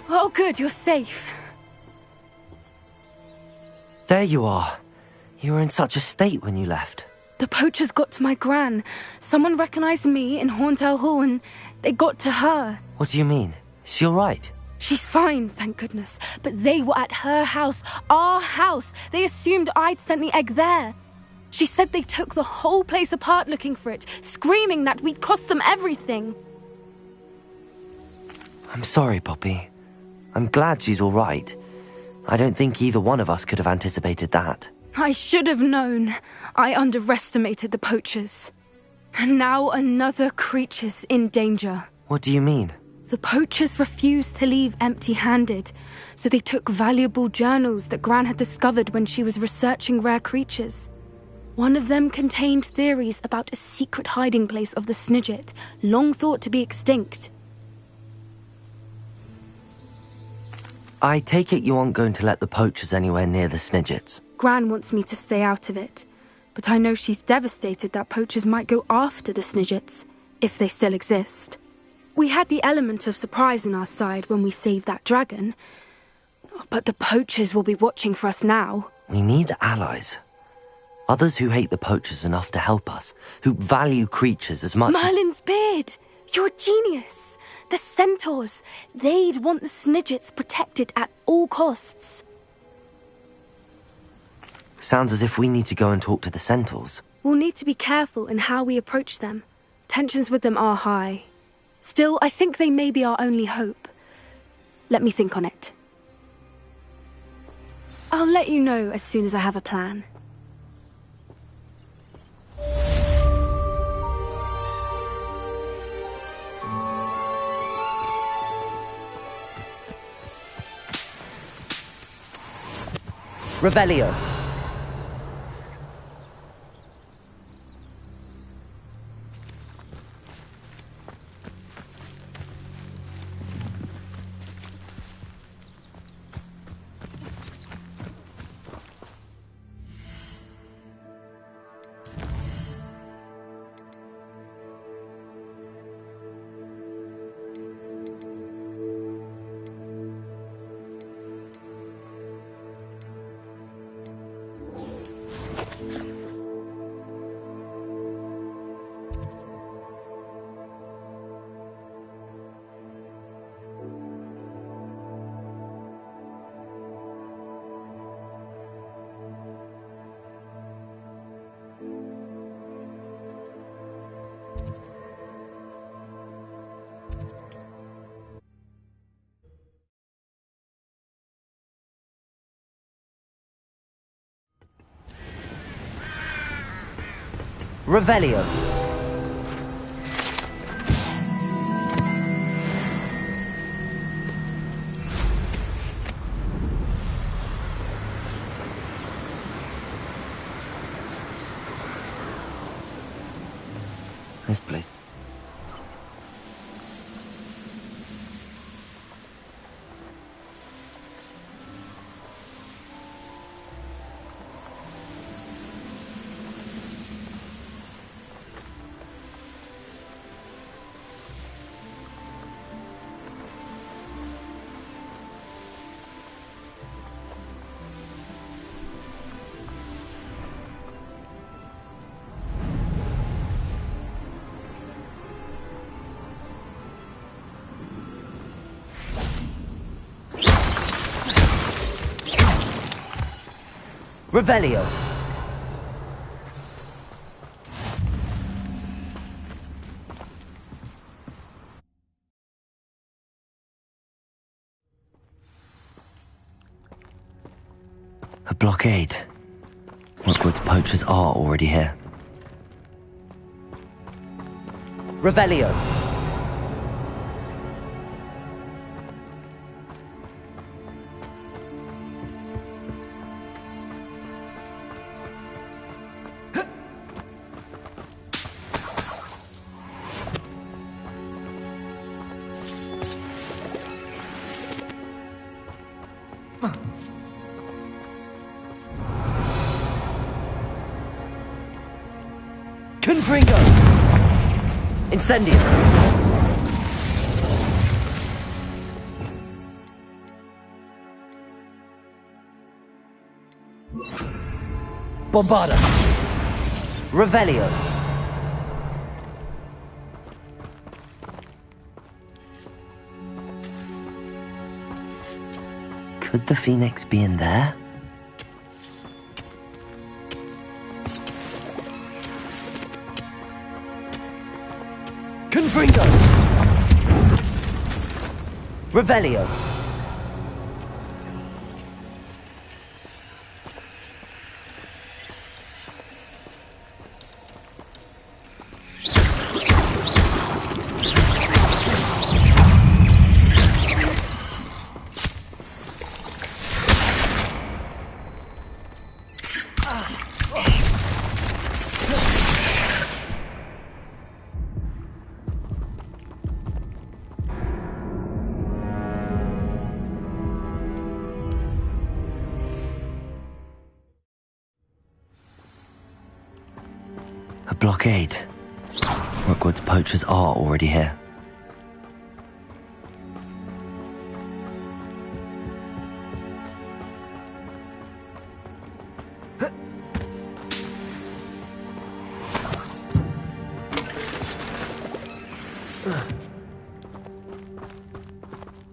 Oh, good, you're safe. There you are. You were in such a state when you left. The poachers got to my gran. Someone recognized me in Horntail Hall and they got to her. What do you mean? Is she all right? She's fine, thank goodness. But they were at her house, our house. They assumed I'd sent the egg there. She said they took the whole place apart looking for it, screaming that we'd cost them everything. I'm sorry, Poppy. I'm glad she's all right. I don't think either one of us could have anticipated that. I should have known. I underestimated the poachers. And now another creature's in danger. What do you mean? The poachers refused to leave empty-handed, so they took valuable journals that Gran had discovered when she was researching rare creatures. One of them contained theories about a secret hiding place of the Snidget, long thought to be extinct. I take it you aren't going to let the poachers anywhere near the Snidgets. Gran wants me to stay out of it, but I know she's devastated that poachers might go after the Snidgets, if they still exist. We had the element of surprise on our side when we saved that dragon, but the poachers will be watching for us now. We need allies. Others who hate the poachers enough to help us, who value creatures as much Merlin's beard! You're a genius! The centaurs! They'd want the Snidgets protected at all costs. Sounds as if we need to go and talk to the centaurs. We'll need to be careful in how we approach them. Tensions with them are high. Still, I think they may be our only hope. Let me think on it. I'll let you know as soon as I have a plan. Revelio. Revelio. This place. Revelio. blockade. Hogwarts poachers are already here. Revelio. Confringo! Incendio! Bombarda! Revelio! Could the Phoenix be in there? Confringo! Revelio! A blockade. Hogwarts poachers are already here.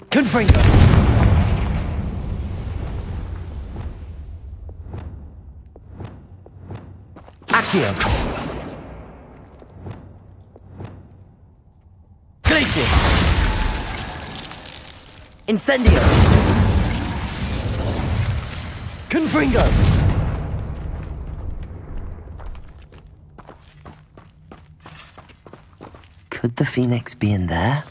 Confringo! Accio! Glacius! Incendio! Confringo! Could the Phoenix be in there?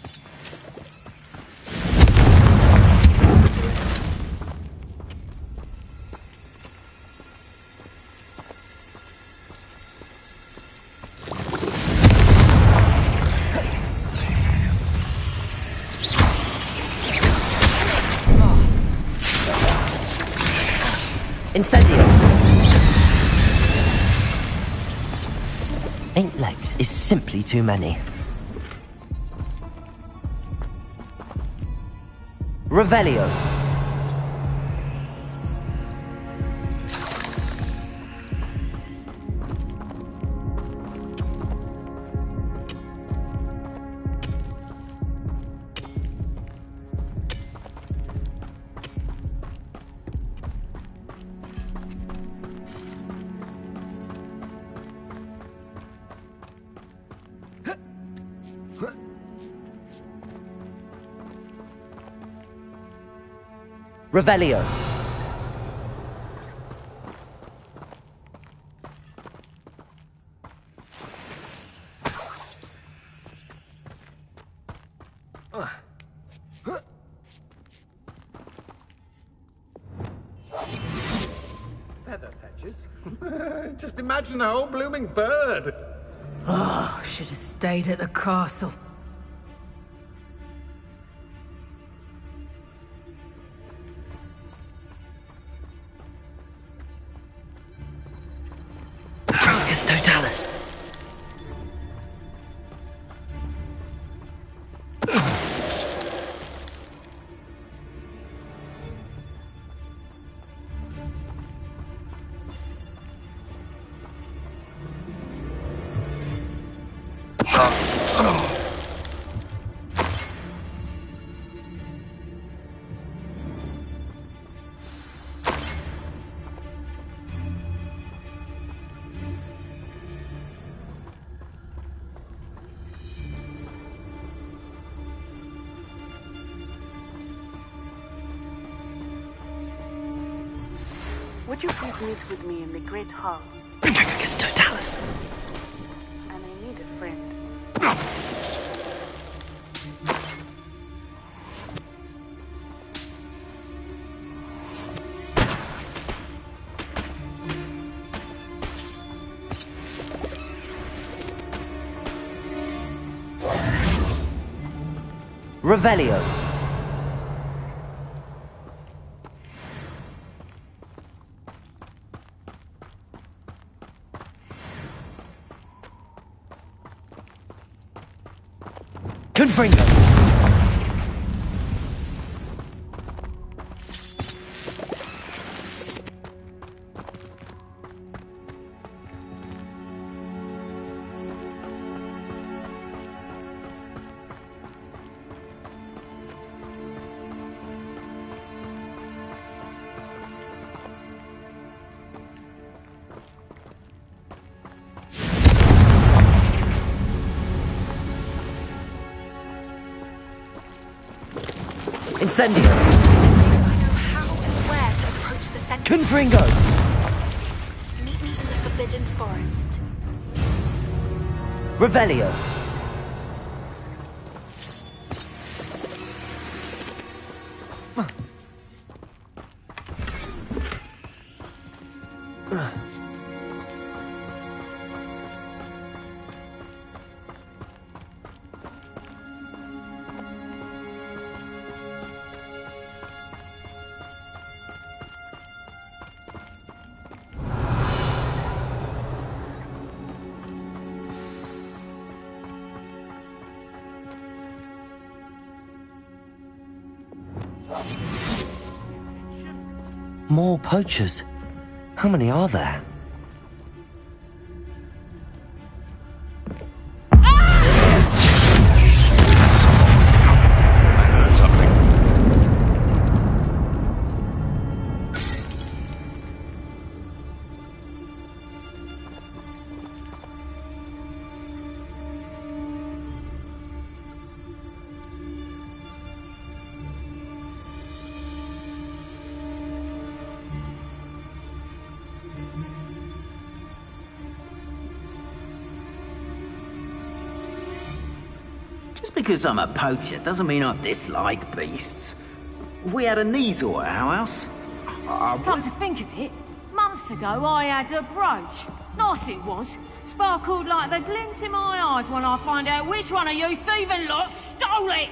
Incendio! 8 legs is simply too many. Revelio! Revelio! Feather patches? Just imagine a whole blooming bird. Oh, should have stayed at the castle. Trunkus Totalis! Would you please meet with me in the Great Hall? Petrificus Totalis. And I need a friend. Revelio. Confringo. Incendio. I know how and where to approach the center. Confringo. Meet me in the Forbidden Forest. Revelio. More poachers. How many are there? I heard something. Just because I'm a poacher doesn't mean I dislike beasts. We had a Kneazor at our house. Come to think of it, months ago I had a brooch. Nice it was. Sparkled like the glint in my eyes when I find out which one of you thieving lot stole it.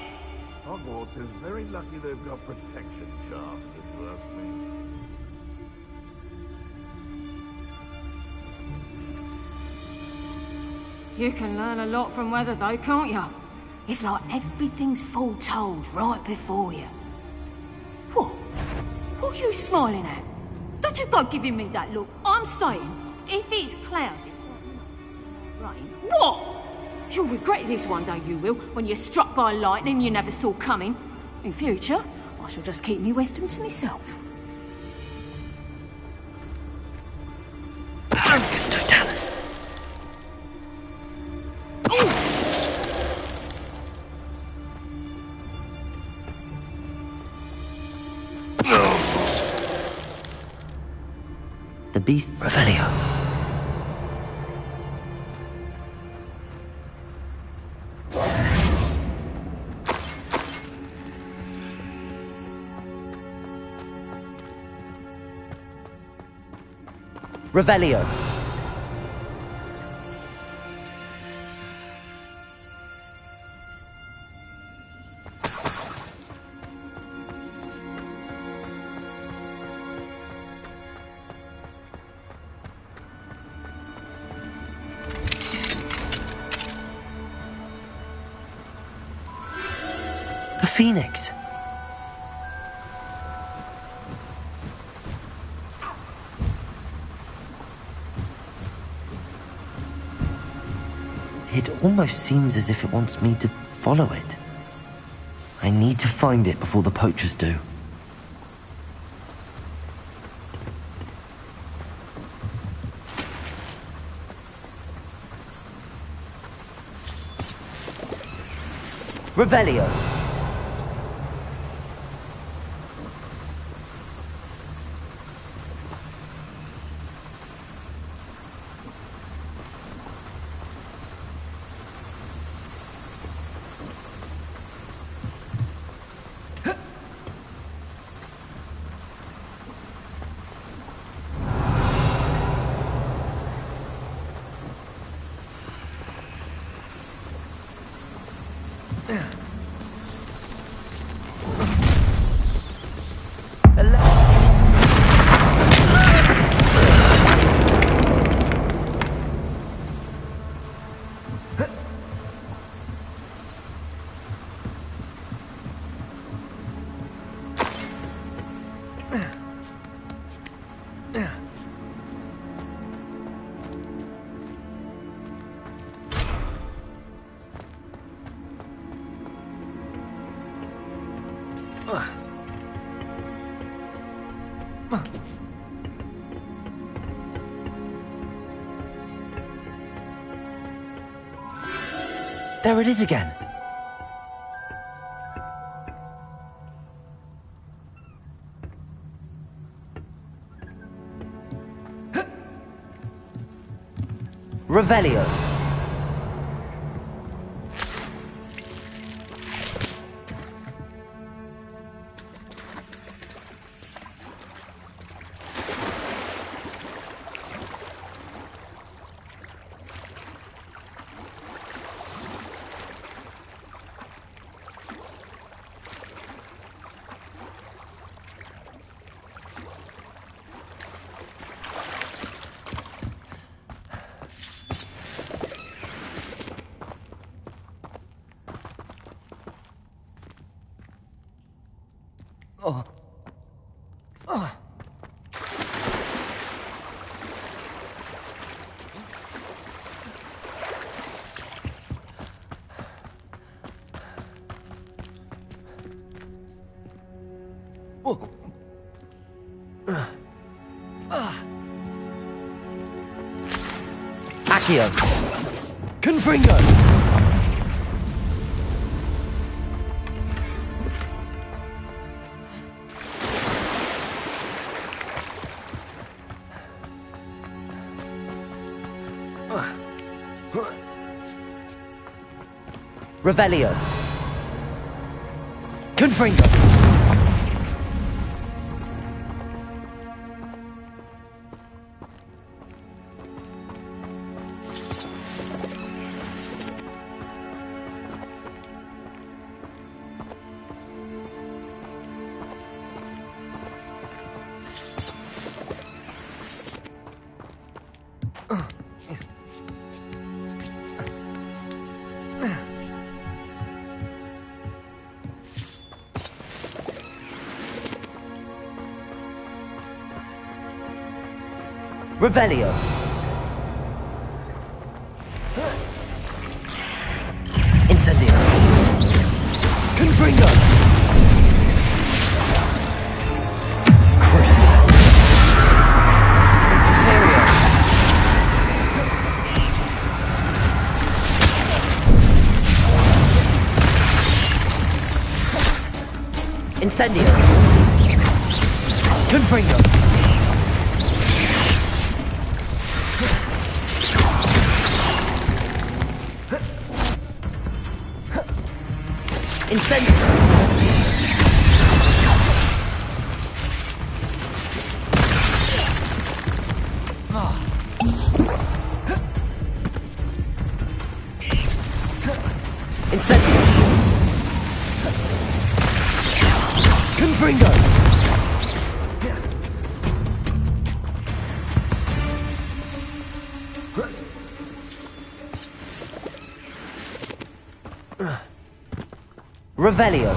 Hogwarts is very lucky they've got protection charms, if you ask me. You can learn a lot from weather though, can't you? It's like everything's foretold right before you. What? What are you smiling at? Don't you go giving me that look. I'm saying, if it's cloudy, rain, what? You'll regret this one day, you will, when you're struck by lightning you never saw coming. In future, I shall just keep me wisdom to myself. Petrificus Totalis. The beast's Revelio. Revelio. The Phoenix. It almost seems as if it wants me to follow it. I need to find it before the poachers do. Revelio. There it is again. Revelio. Accio. Confringo. Revelio. Confringo. Revelio. Incendio. Confringo. Crucio. Imperio. Incendio. Confringo. Incendio. Incendio. Confringo. Revelio.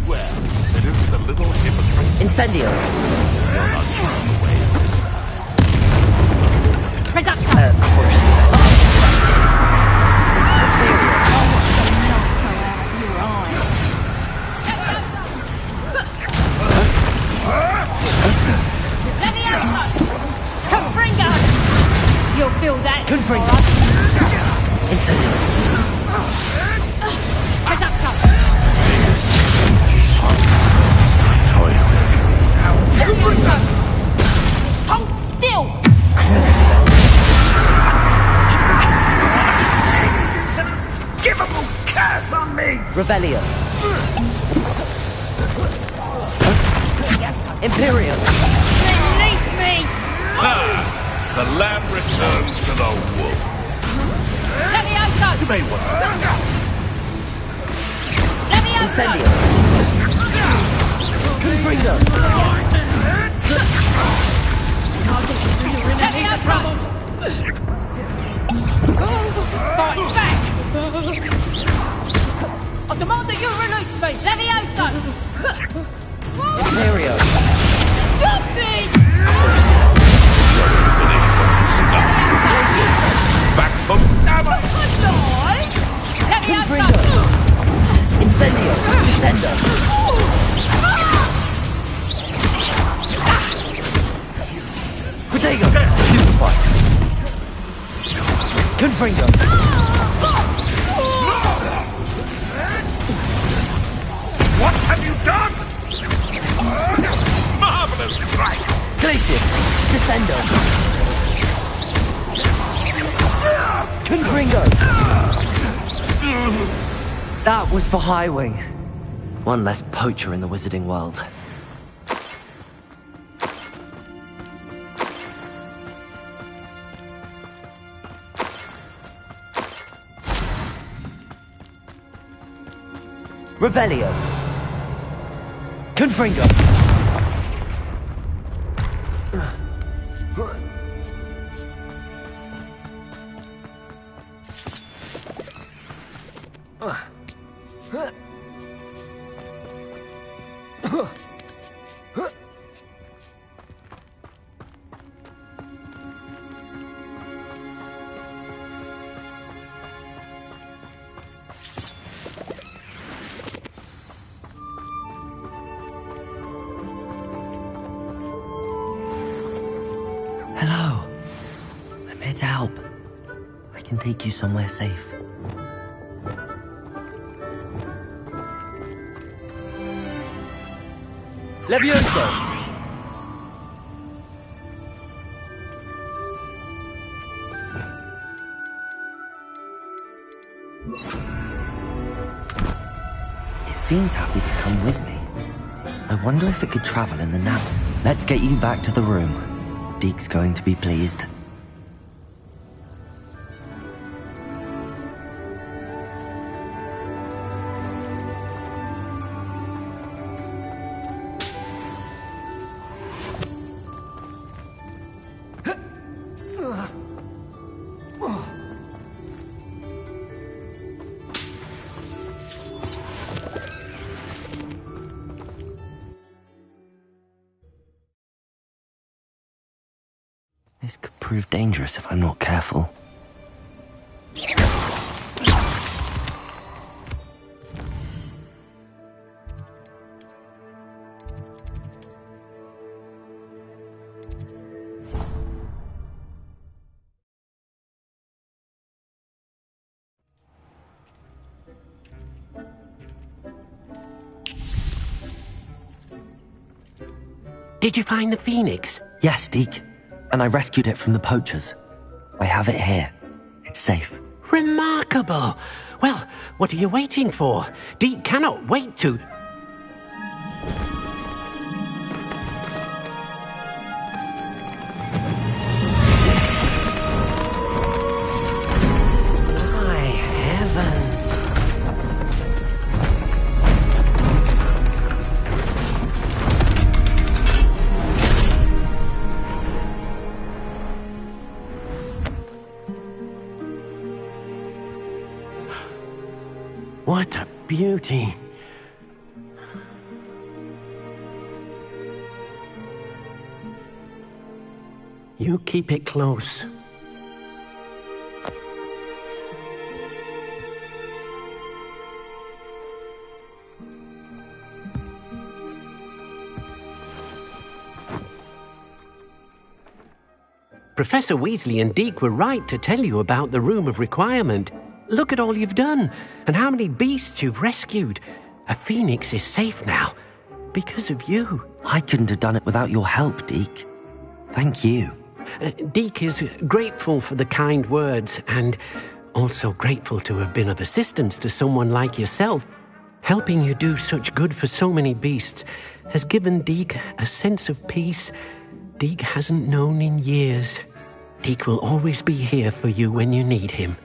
Well, it isn't a little hypocrite. Incendio. You'll feel that. Confringo. Incendio. Reducto. Still toyed with you. Revelio. Imperium. Release me! The lamb returns to the wolf. Levioso! You may want to. Levioso! Incendio. Confringo. Levioso! Fight back! I demand that you release me! Levioso! Imperio. Stop this! Back from Dama. Confringo. Incendio. Descendo. Protego. Stupefy. Confringo. What have you done? Marvelous strike. Glacius. Descendo. Confringo. That was for Highwing. One less poacher in the wizarding world. Revelio. Confringo. Hello. I'm here to help. I can take you somewhere safe. Levioso! It seems happy to come with me. I wonder if it could travel in the nav. Let's get you back to the room. Deke's going to be pleased. This could prove dangerous if I'm not careful. Did you find the Phoenix? Yes, Deke. And I rescued it from the poachers. I have it here. It's safe. Remarkable! Well, what are you waiting for? Deke cannot wait to... My heavens! What a beauty. You keep it close. Professor Weasley and Deke were right to tell you about the Room of Requirement. Look at all you've done, and how many beasts you've rescued. A phoenix is safe now, because of you. I couldn't have done it without your help, Deke. Thank you. Deke is grateful for the kind words, and also grateful to have been of assistance to someone like yourself. Helping you do such good for so many beasts has given Deke a sense of peace Deke hasn't known in years. Deke will always be here for you when you need him.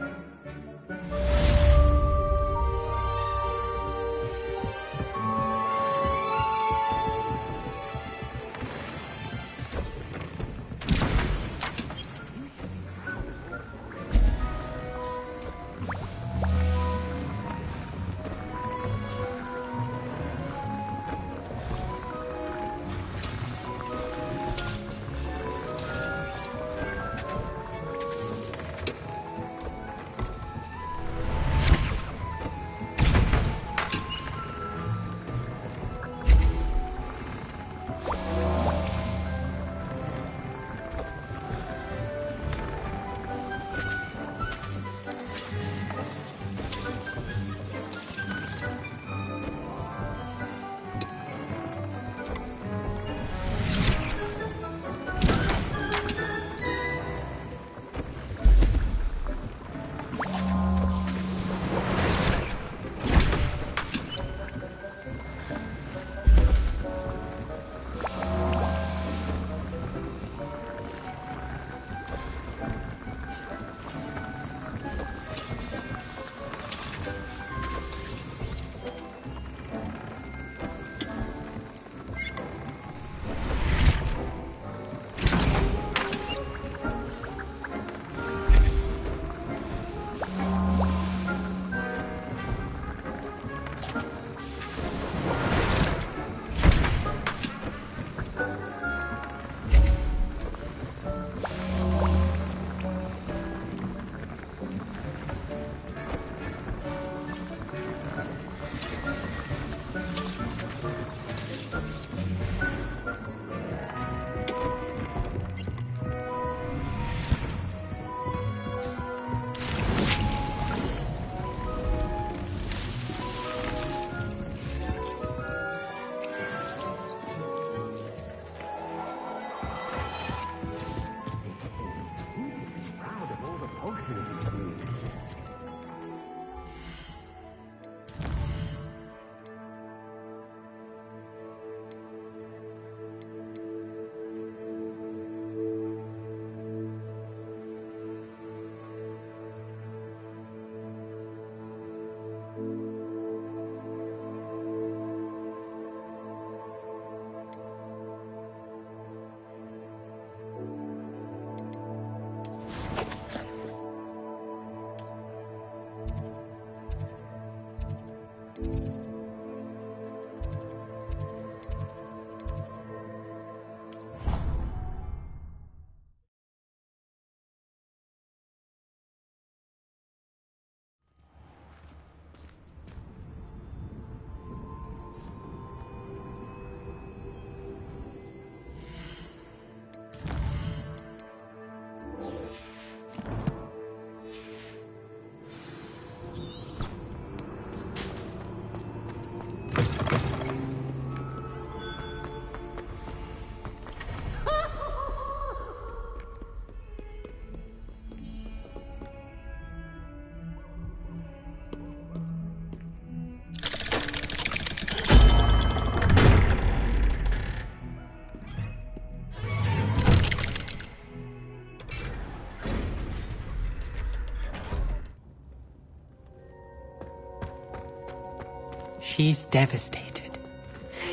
She's devastated.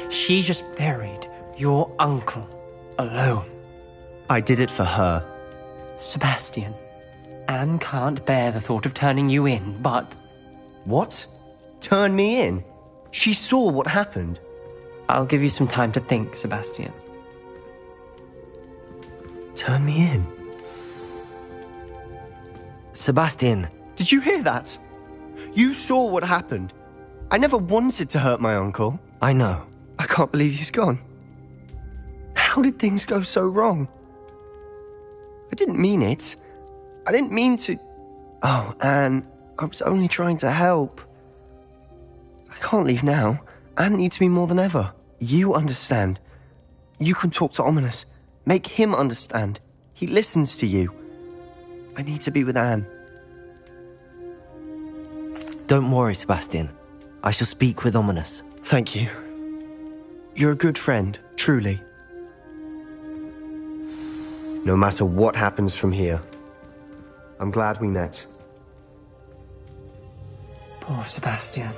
She just buried your uncle alone. I did it for her. Sebastian, Anne can't bear the thought of turning you in, but... What? Turn me in? She saw what happened. I'll give you some time to think, Sebastian. Turn me in? Sebastian. Did you hear that? You saw what happened. I never wanted to hurt my uncle. I know. I can't believe he's gone. How did things go so wrong? I didn't mean it. I didn't mean to... Oh, Anne, I was only trying to help. I can't leave now. Anne needs me more than ever. You understand. You can talk to Ominous. Make him understand. He listens to you. I need to be with Anne. Don't worry, Sebastian. I shall speak with Ominous. Thank you. You're a good friend, truly. No matter what happens from here, I'm glad we met. Poor Sebastian.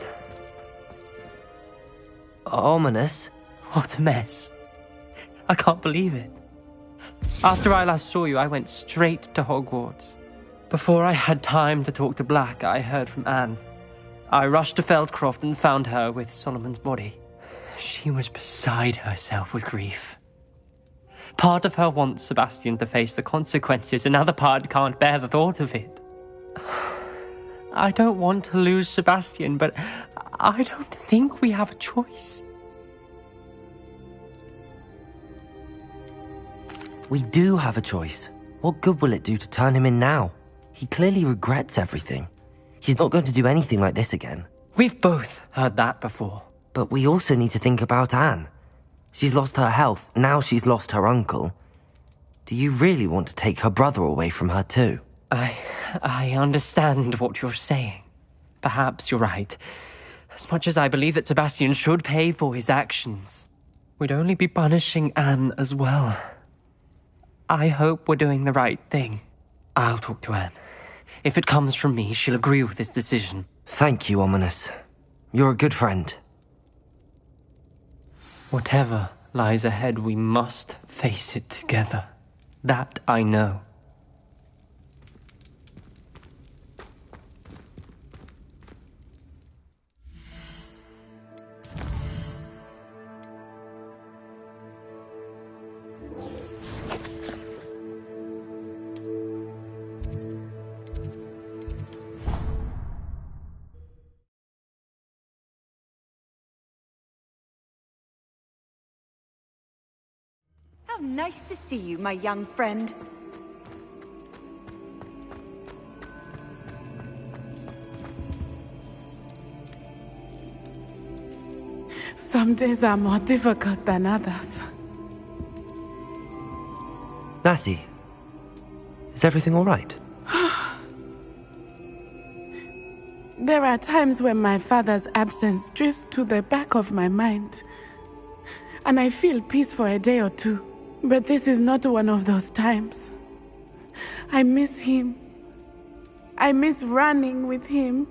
Ominous? What a mess. I can't believe it. After I last saw you, I went straight to Hogwarts. Before I had time to talk to Black, I heard from Anne. I rushed to Feldcroft and found her with Solomon's body. She was beside herself with grief. Part of her wants Sebastian to face the consequences, another part can't bear the thought of it. I don't want to lose Sebastian, but I don't think we have a choice. We do have a choice. What good will it do to turn him in now? He clearly regrets everything. He's not going to do anything like this again. We've both heard that before. But we also need to think about Anne. She's lost her health, now she's lost her uncle. Do you really want to take her brother away from her too? I understand what you're saying. Perhaps you're right. As much as I believe that Sebastian should pay for his actions, we'd only be punishing Anne as well. I hope we're doing the right thing. I'll talk to Anne. If it comes from me, she'll agree with this decision. Thank you, Ominous. You're a good friend. Whatever lies ahead, we must face it together. That I know. How nice to see you, my young friend. Some days are more difficult than others. Natty, is everything all right? There are times when my father's absence drifts to the back of my mind, and I feel peace for a day or two. But this is not one of those times. I miss him. I miss running with him.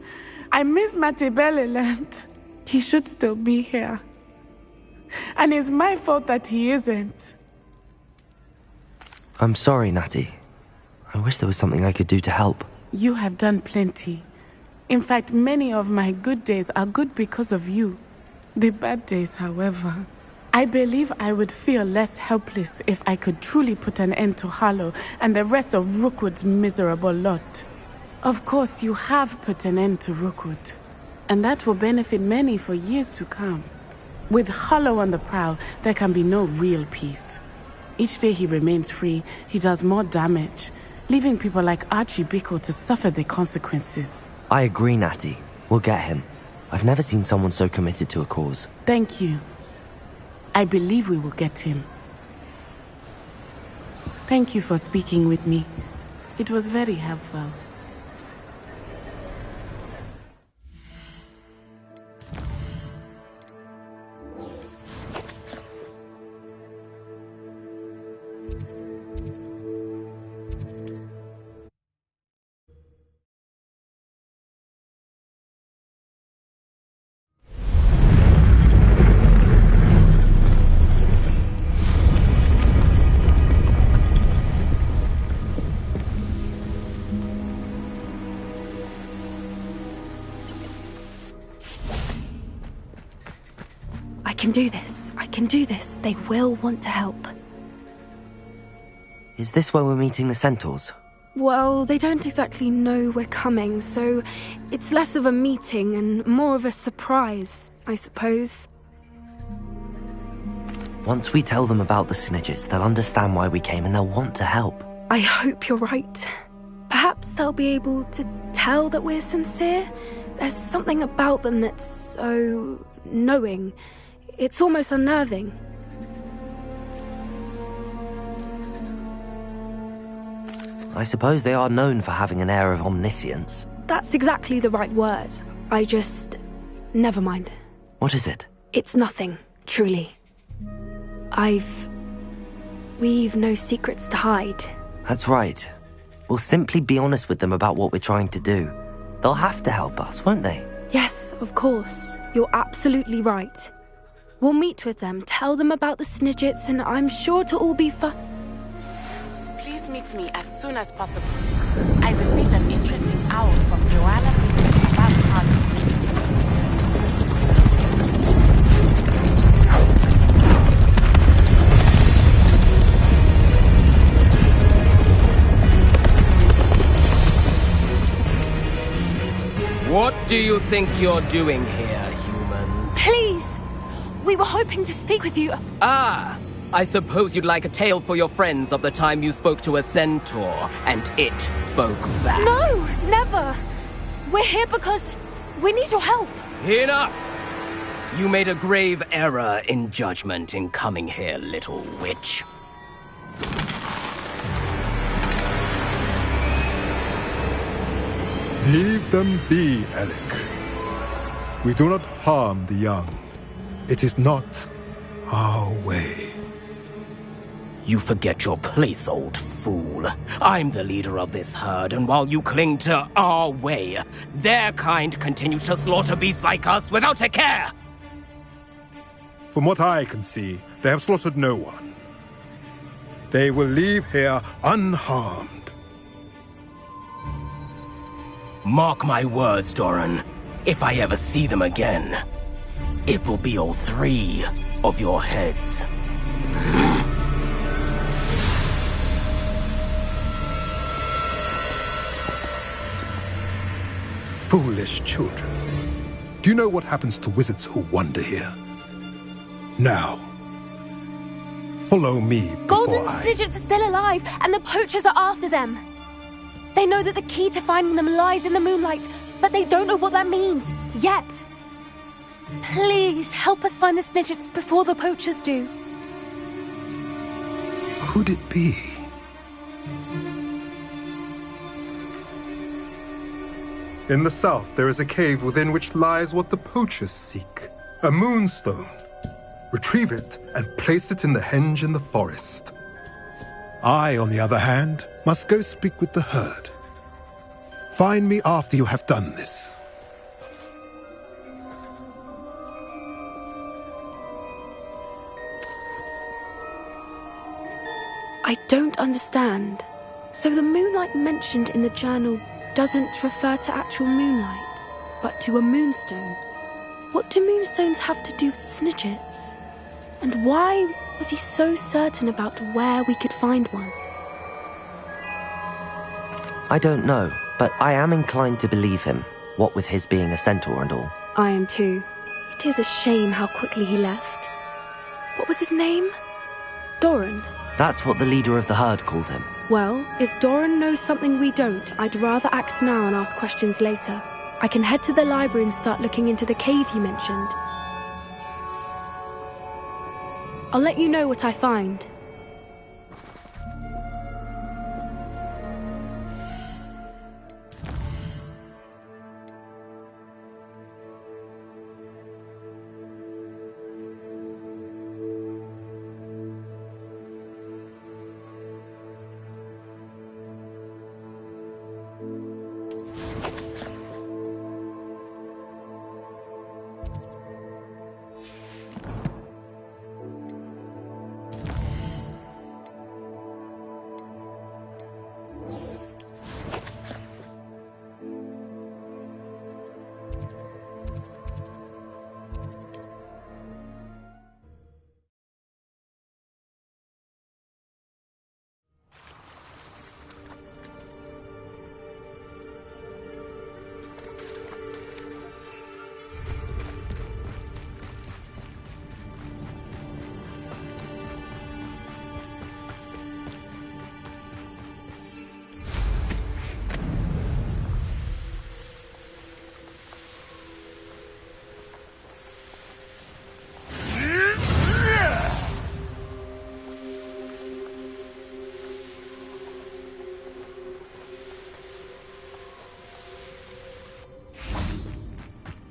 I miss Mattibeleland. He should still be here. And it's my fault that he isn't. I'm sorry, Natty. I wish there was something I could do to help. You have done plenty. In fact, many of my good days are good because of you. The bad days, however. I believe I would feel less helpless if I could truly put an end to Harlow and the rest of Rookwood's miserable lot. Of course, you have put an end to Rookwood, and that will benefit many for years to come. With Harlow on the prowl, there can be no real peace. Each day he remains free, he does more damage, leaving people like Archie Bickle to suffer the consequences. I agree, Natty. We'll get him. I've never seen someone so committed to a cause. Thank you. I believe we will get him. Thank you for speaking with me. It was very helpful. I can do this. I can do this. They will want to help. Is this where we're meeting the Centaurs? Well, they don't exactly know we're coming, so it's less of a meeting and more of a surprise, I suppose. Once we tell them about the Snidgets, they'll understand why we came and they'll want to help. I hope you're right. Perhaps they'll be able to tell that we're sincere. There's something about them that's so knowing. It's almost unnerving. I suppose they are known for having an air of omniscience. That's exactly the right word. never mind. What is it? It's nothing, truly. We've no secrets to hide. That's right. We'll simply be honest with them about what we're trying to do. They'll have to help us, won't they? Yes, of course. You're absolutely right. We'll meet with them, tell them about the Snidgets, and I'm sure to all be Please meet me as soon as possible. I received an interesting owl from Joanna about Harley. What do you think you're doing here, humans? Please! We were hoping to speak with you. Ah! I suppose you'd like a tale for your friends of the time you spoke to a centaur, and it spoke back. No! Never! We're here because we need your help. Enough! You made a grave error in judgment in coming here, little witch. Leave them be, Alec. We do not harm the young. It is not our way. You forget your place, old fool. I'm the leader of this herd, and while you cling to our way, their kind continue to slaughter beasts like us without a care! From what I can see, they have slaughtered no one. They will leave here unharmed. Mark my words, Doran. If I ever see them again, it will be all 3 of your heads. Foolish children. Do you know what happens to wizards who wander here? Now, follow me before Golden Snidgets are still alive, and the poachers are after them. They know that the key to finding them lies in the moonlight, but they don't know what that means, yet. Please, help us find the Snidgets before the poachers do. Could it be? In the south, there is a cave within which lies what the poachers seek. A moonstone. Retrieve it and place it in the henge in the forest. I, on the other hand, must go speak with the herd. Find me after you have done this. I don't understand. So the moonlight mentioned in the journal doesn't refer to actual moonlight, but to a moonstone. What do moonstones have to do with Snidgets? And why was he so certain about where we could find one? I don't know, but I am inclined to believe him, what with his being a centaur and all. I am too. It is a shame how quickly he left. What was his name? Doran? That's what the leader of the herd called him. Well, if Doran knows something we don't, I'd rather act now and ask questions later. I can head to the library and start looking into the cave he mentioned. I'll let you know what I find.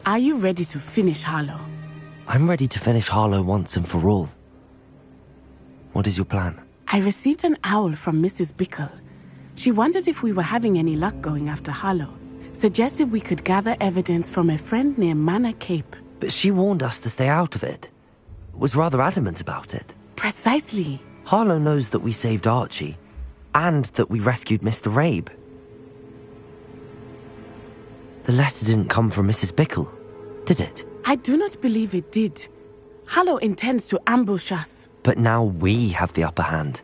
Are you ready to finish Harlow? I'm ready to finish Harlow once and for all. What is your plan? I received an owl from Mrs. Bickle. She wondered if we were having any luck going after Harlow. Suggested we could gather evidence from a friend near Manor Cape. But she warned us to stay out of it. Was rather adamant about it. Precisely. Harlow knows that we saved Archie, and that we rescued Mr. Rabe. The letter didn't come from Mrs. Bickle, did it? I do not believe it did. Harlow intends to ambush us. But now we have the upper hand.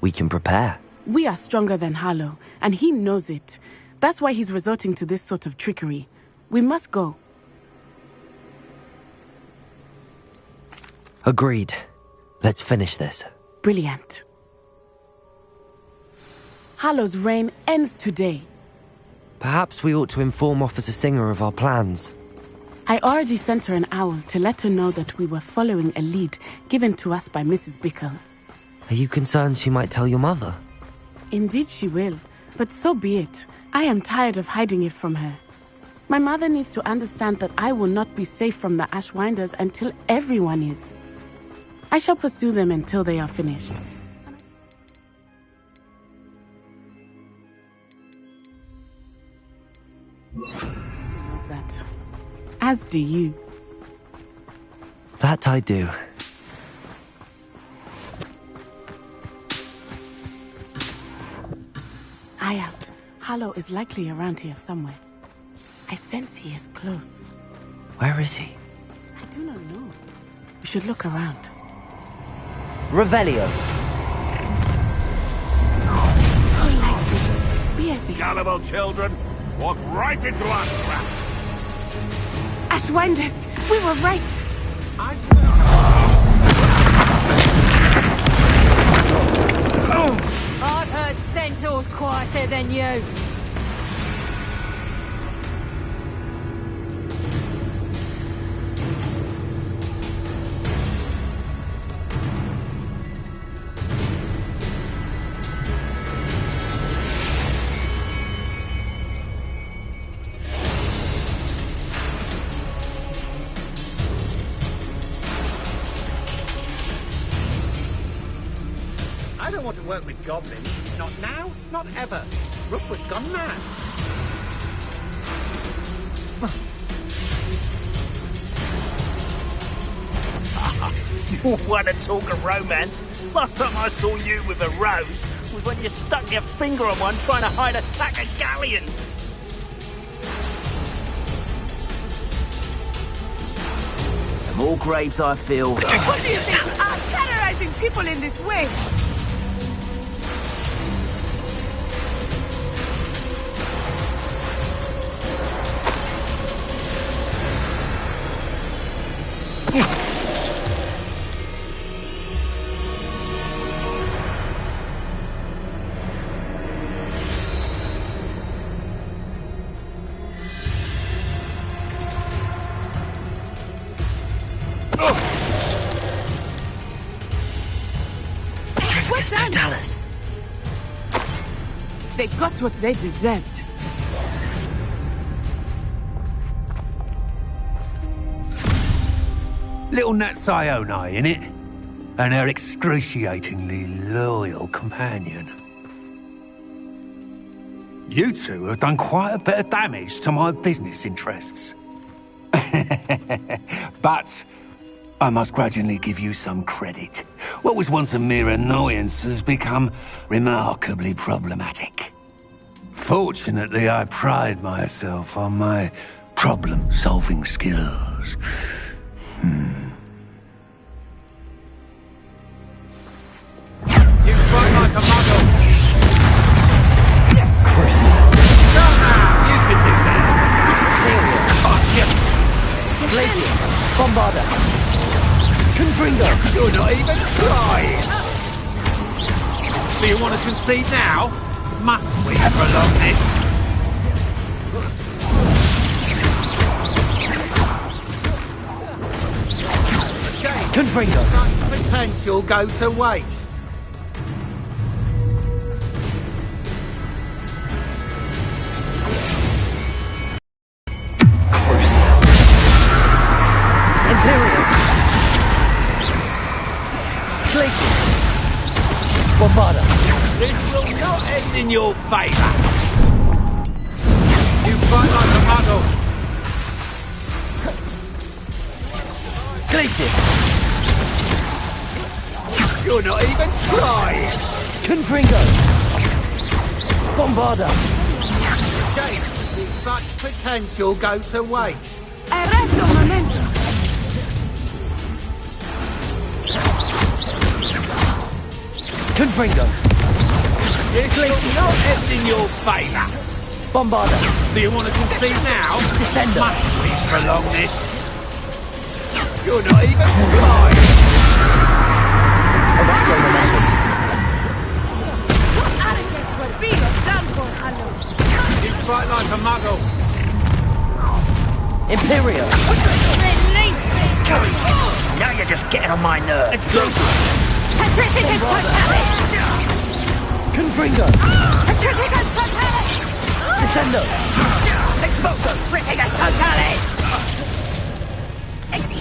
We can prepare. We are stronger than Harlow, and he knows it. That's why he's resorting to this sort of trickery. We must go. Agreed. Let's finish this. Brilliant. Harlow's reign ends today. Perhaps we ought to inform Officer Singer of our plans. I already sent her an owl to let her know that we were following a lead given to us by Mrs. Bickle. Are you concerned she might tell your mother? Indeed she will, but so be it. I am tired of hiding it from her. My mother needs to understand that I will not be safe from the Ashwinders until everyone is. I shall pursue them until they are finished. Knows that. As do you. That I do. Eye out. Harlow is likely around here somewhere. I sense he is close. Where is he? I do not know. We should look around. Revelio. Be as if... Gullible children, walk right into our trap. Ashwinders! We were right! I've heard centaurs quieter than you. I don't want to work with goblins. Not now, not ever. Rookwood's gone mad. You want to talk of romance? Last time I saw you with a rose was when you stuck your finger on one trying to hide a sack of galleons. The more graves I fill... What do you think? I'm terrorizing people in this way! Don't tell us. They got what they deserved. Little Nat Sione, innit? And her excruciatingly loyal companion. You two have done quite a bit of damage to my business interests. But I must grudgingly give you some credit. What was once a mere annoyance has become remarkably problematic. Fortunately, I pride myself on my problem-solving skills. You fight like a muggle. Crucible. You can do that. Glacius. Bombarder. Confringo. You're not even trying. Do you want to concede now? Must we prolong this? Confringo. Such potential go to waste. Crucible. Bombarda. This will not end in your favour. You fight like a muggle. Glacius. You're not even trying. Confringo. Bombarda. Shame to see such potential go to waste. Arresto un momento. Confringo. This will not end in your favour. Bombarda. Do you want to concede now? Descendo. Must we prolong this? You're not even trying. Arresto momentum. You fight like a muggle. Imperio. Now you're just getting on my nerves. Explosive. Confringo. Descendo. Expulso. Petrificus totalis.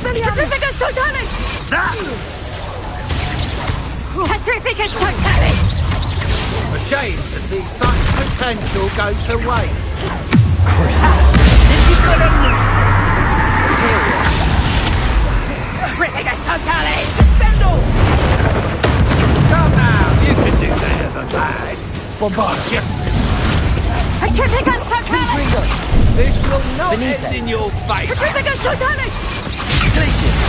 Petrificus totalis. Petrificus totalis. A shame to see such potential go to waste. Did you gonna loot? Petrificus totalis. Descendo. Come now, you can do better than that. Bombarda. Petrificus totalis. This will not Benita. end in your favour. Petrificus totalis. Glacius.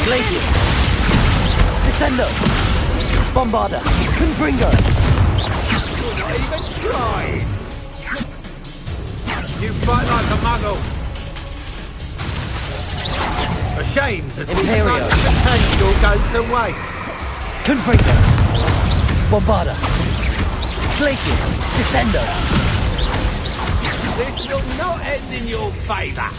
Glacius. Descendo. Bombarda. Confringo. You're not even trying. You fight like a muggle. A shame to see Imperio. such potential go to waste. Confringo. Bombarda. Glacius. Descendo. This will not end in your favour.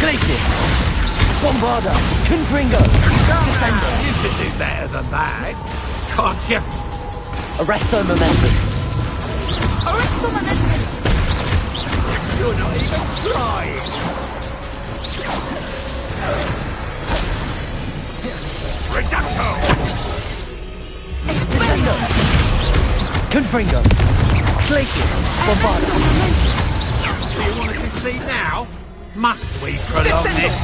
Glacius. Bombarda. Confringo. Descendo. You can do better than that, can't you? Arresto momentum. Arresto momentum. You're not even trying. Reducto. Descendo. Confringo. Glacius. Bombarda. Do you want to concede now? Must we prolong this?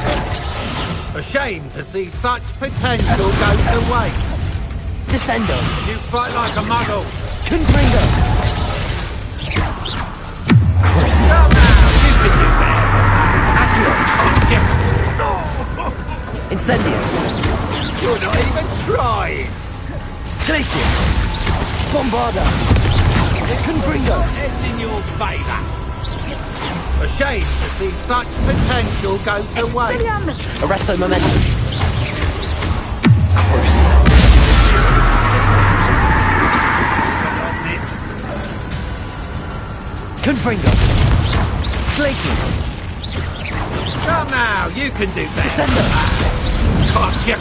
A shame to see such potential go to waste. Descendo. You fight like a muggle. Confringo. Come now, you can do better than that. Incendio. You're not even trying. Glacius. Bombarda. Confringo. It's in your favour. A shame to see such potential go to waste. Arresto momentum. Confringo. Glacius. Come now, you can do better. Descendo. Can't you?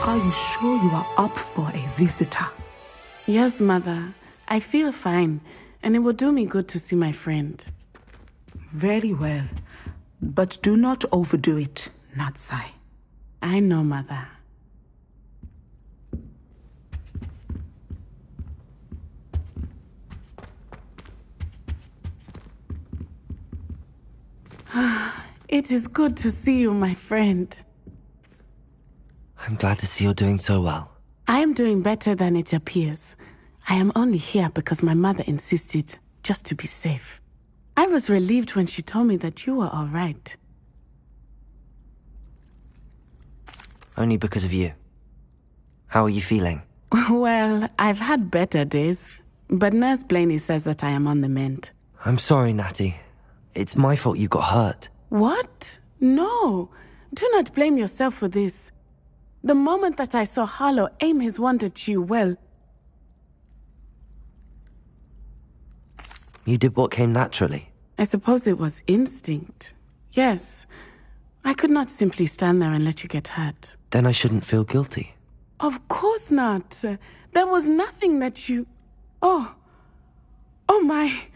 Are you sure you are up for a visitor? Yes, Mother. I feel fine, and it will do me good to see my friend. Very well. But do not overdo it, Natsai. I know, Mother. It is good to see you, my friend. I'm glad to see you're doing so well. I am doing better than it appears. I am only here because my mother insisted, just to be safe. I was relieved when she told me that you were all right. Only because of you. How are you feeling? Well, I've had better days, but Nurse Blaney says that I am on the mend. I'm sorry, Natty. It's my fault you got hurt. What? No. Do not blame yourself for this. The moment that I saw Harlow aim his wand at you, well... You did what came naturally. I suppose it was instinct. Yes. I could not simply stand there and let you get hurt. Then I shouldn't feel guilty. Of course not. There was nothing that you... Oh my...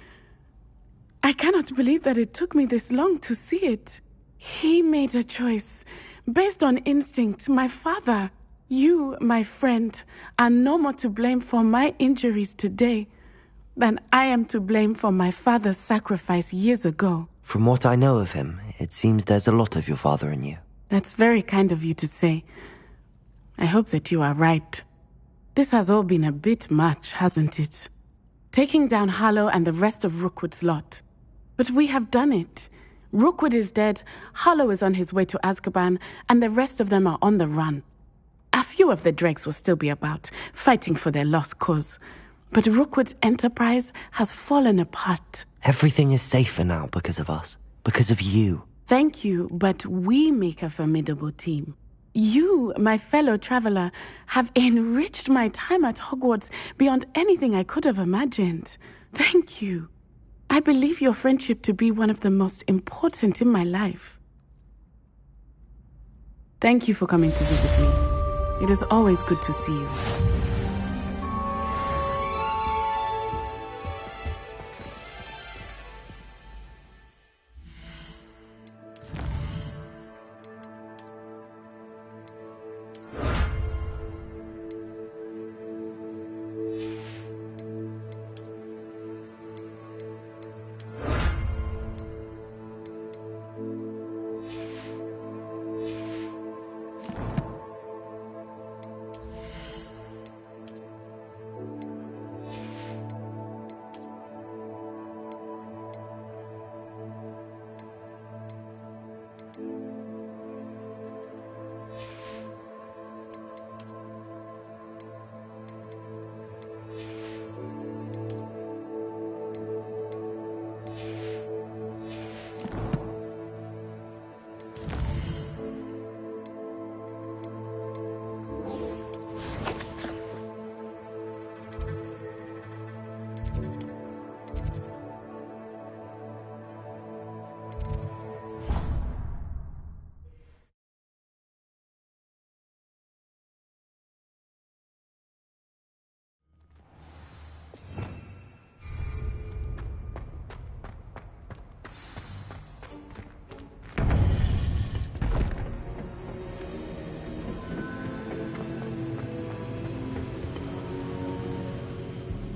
I cannot believe that it took me this long to see it. He made a choice. Based on instinct, my father, you, my friend, are no more to blame for my injuries today than I am to blame for my father's sacrifice years ago. From what I know of him, it seems there's a lot of your father in you. That's very kind of you to say. I hope that you are right. This has all been a bit much, hasn't it? Taking down Harlow and the rest of Rookwood's lot. But we have done it. Rookwood is dead, Harlow is on his way to Azkaban, and the rest of them are on the run. A few of the dregs will still be about, fighting for their lost cause. But Rookwood's enterprise has fallen apart. Everything is safer now because of us. Because of you. Thank you, but we make a formidable team. You, my fellow traveler, have enriched my time at Hogwarts beyond anything I could have imagined. Thank you. I believe your friendship to be one of the most important in my life. Thank you for coming to visit me. It is always good to see you.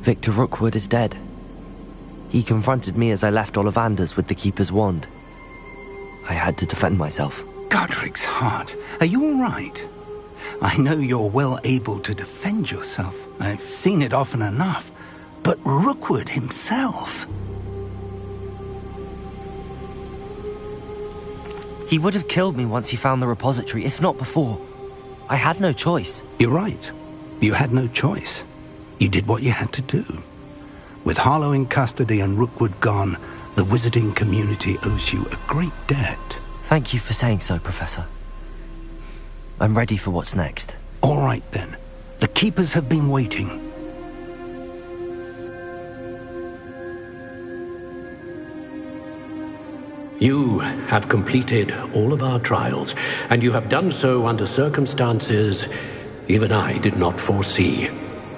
Victor Rookwood is dead. He confronted me as I left Ollivanders with the Keeper's wand. I had to defend myself. Godric's heart. Are you all right? I know you're well able to defend yourself. I've seen it often enough. But Rookwood himself... He would have killed me once he found the repository, if not before. I had no choice. You're right. You had no choice. You did what you had to do. With Harlow in custody and Rookwood gone, the wizarding community owes you a great debt. Thank you for saying so, Professor. I'm ready for what's next. All right, then. The Keepers have been waiting. You have completed all of our trials, and you have done so under circumstances even I did not foresee.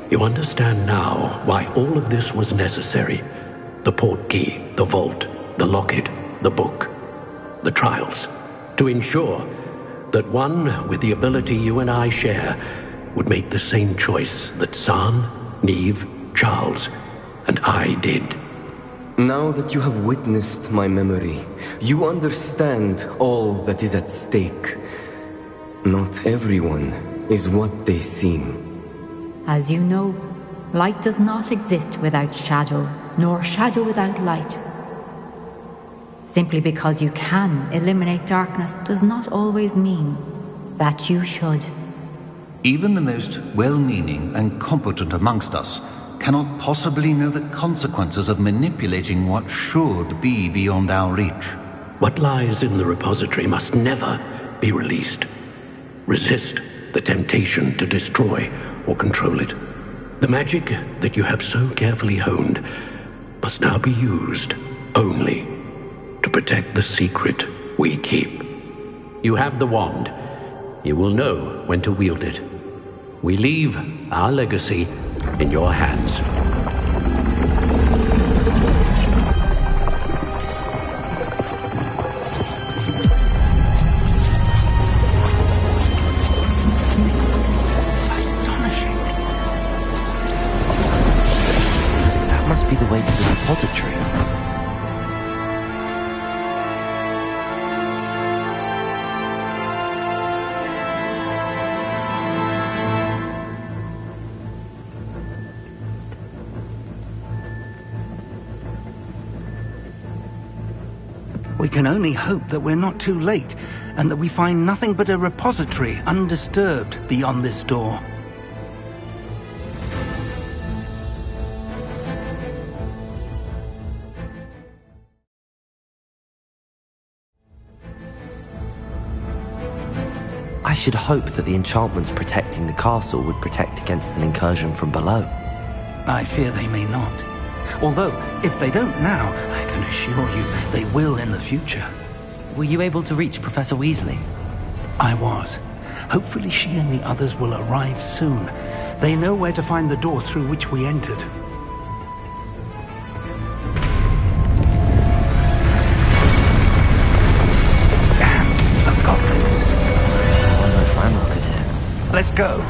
You understand now why all of this was necessary. The portkey, the vault, the locket, the book, the trials. To ensure that one with the ability you and I share would make the same choice that San, Neve, Charles, and I did. Now that you have witnessed my memory, you understand all that is at stake. Not everyone is what they seem. As you know, light does not exist without shadow, nor shadow without light. Simply because you can eliminate darkness does not always mean that you should. Even the most well-meaning and competent amongst us cannot possibly know the consequences of manipulating what should be beyond our reach. What lies in the repository must never be released. Resist the temptation to destroy or control it. The magic that you have so carefully honed must now be used only to protect the secret we keep. You have the wand. You will know when to wield it. We leave our legacy in your hands. Astonishing. That must be the way to the repository. We can only hope that we're not too late, and that we find nothing but a repository undisturbed beyond this door. I should hope that the enchantments protecting the castle would protect against an incursion from below. I fear they may not. Although, if they don't now, I can assure you they will in the future. Were you able to reach Professor Weasley? I was. Hopefully she and the others will arrive soon. They know where to find the door through which we entered. Damn, the goblins. I know Franrock is here. Let's go.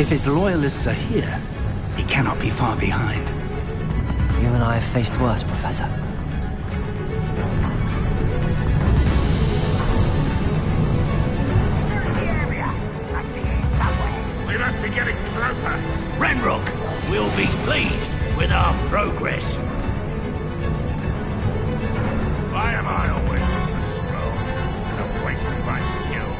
If his loyalists are here, he cannot be far behind. You and I have faced worse, Professor. We must be getting closer. Ranrock will be pleased with our progress. Why am I always on this road? To waste my skills.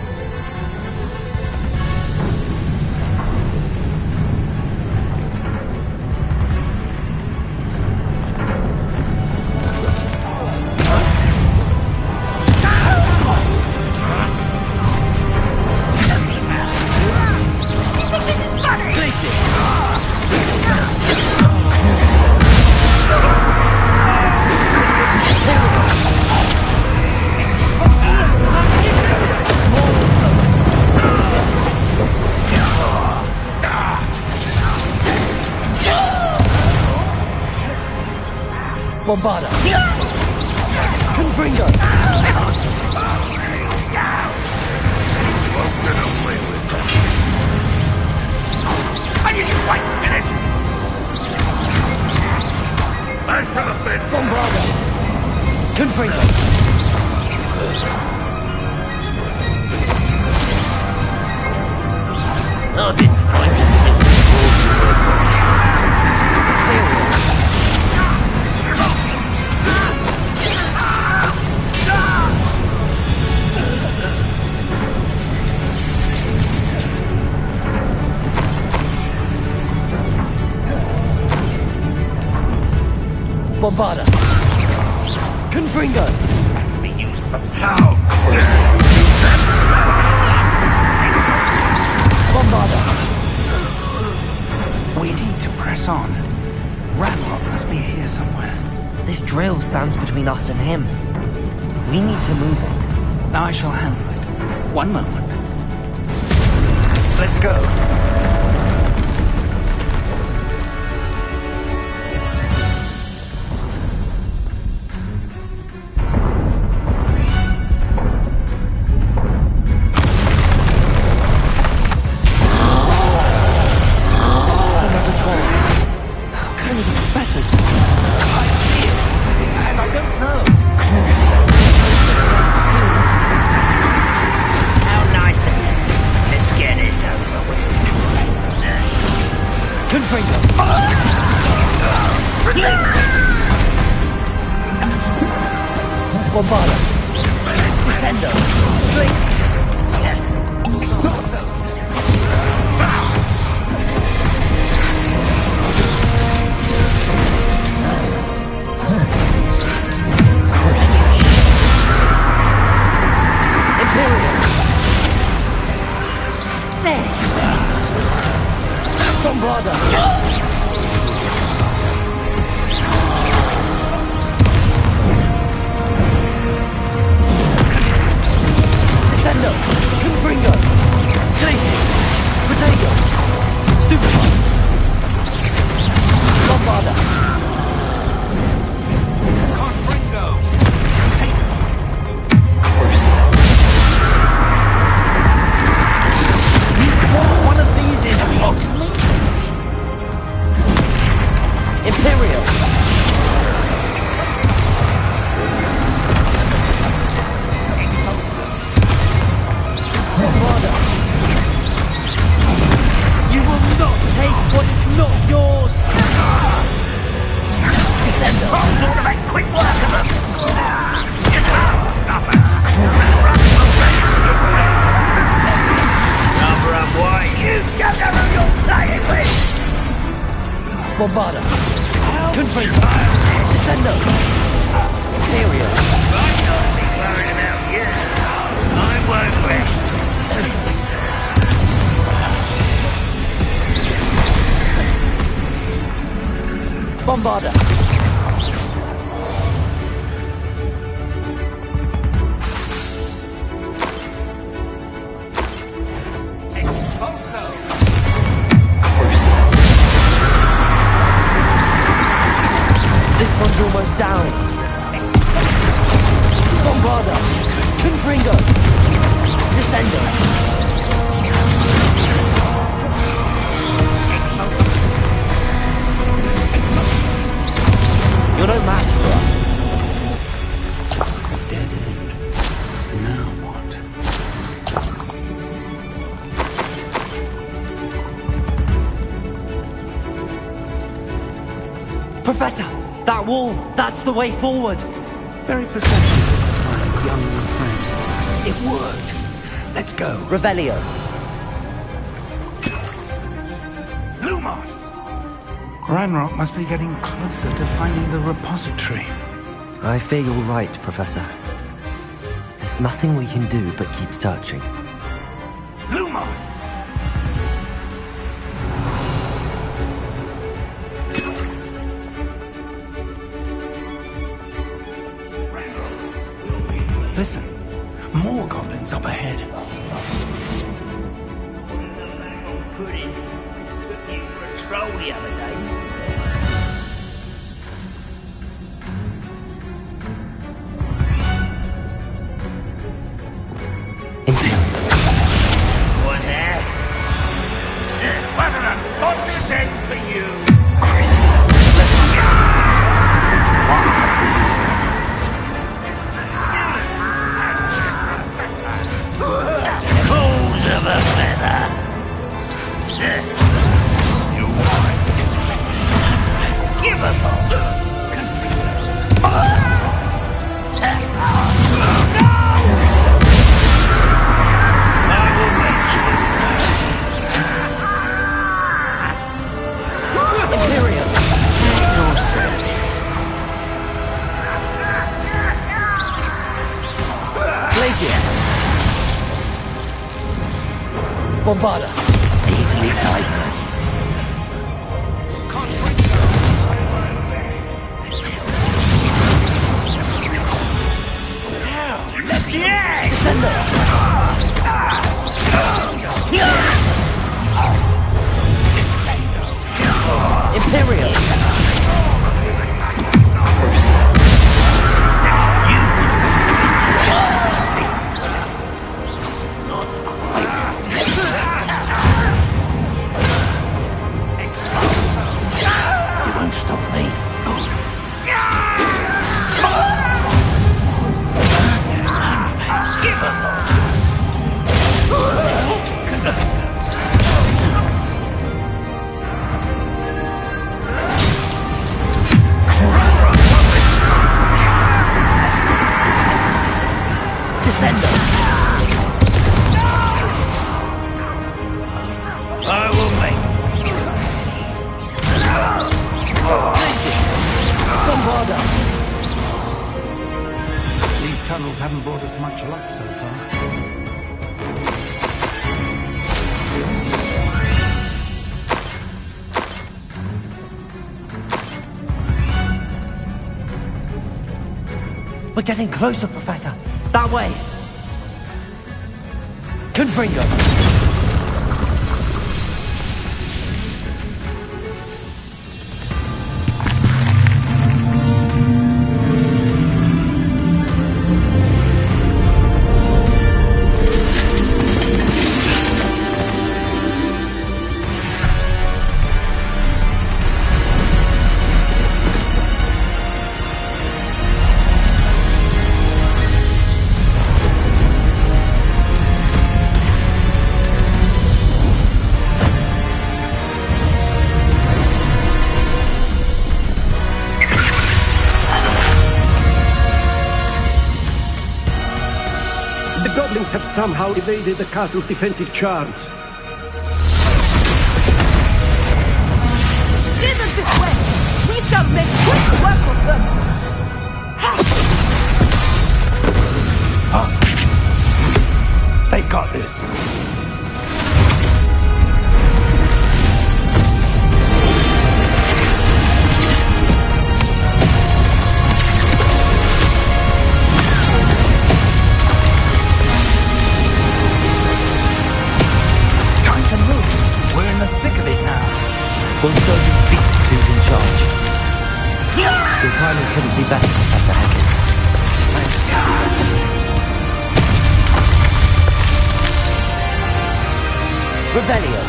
Bombarda! Confringo! Won't get away with this. I didn't quite finish. I should have been. Bombarda! Confringo! I didn't find this. Bombarda! Confringo! Be used for how? Bombarda! We need to press on. Ranrock must be here somewhere. This drill stands between us and him. We need to move it. I shall handle it. One moment. Let's go. Bombarda. Confringo. Descendo. Imperial. I'm not worried about you. I won't rest. Bombarda. This one's almost down. Bombarda. Confringo. Descendo. You're no match for us. Dead end. Now what? Professor, that wall, that's the way forward. Very perceptive, my young friend. It worked. Let's go. Revelio. Lumos! Ranrock must be getting closer to finding the repository. I fear you're right, Professor. There's nothing we can do but keep searching. Lumos! Listen, more goblins up ahead. Pudding. Took you for a troll the other day. What now? What an unfortunate end for you. Crazy. Let's go. Fools of a feather. You want? Give up. Imperial. Your service. Glacier. Bombarda. Easily diverted. Descender! I will make places! Bombarda! These tunnels haven't brought us much luck so far. We're getting closer, Professor. That way. Confringo. Have somehow evaded the castle's defensive charms. Steer them this way! We shall make quick work of them! They got this. We'll show these beasts who's in charge. Your timing couldn't be better, Professor Hackett. Revelio.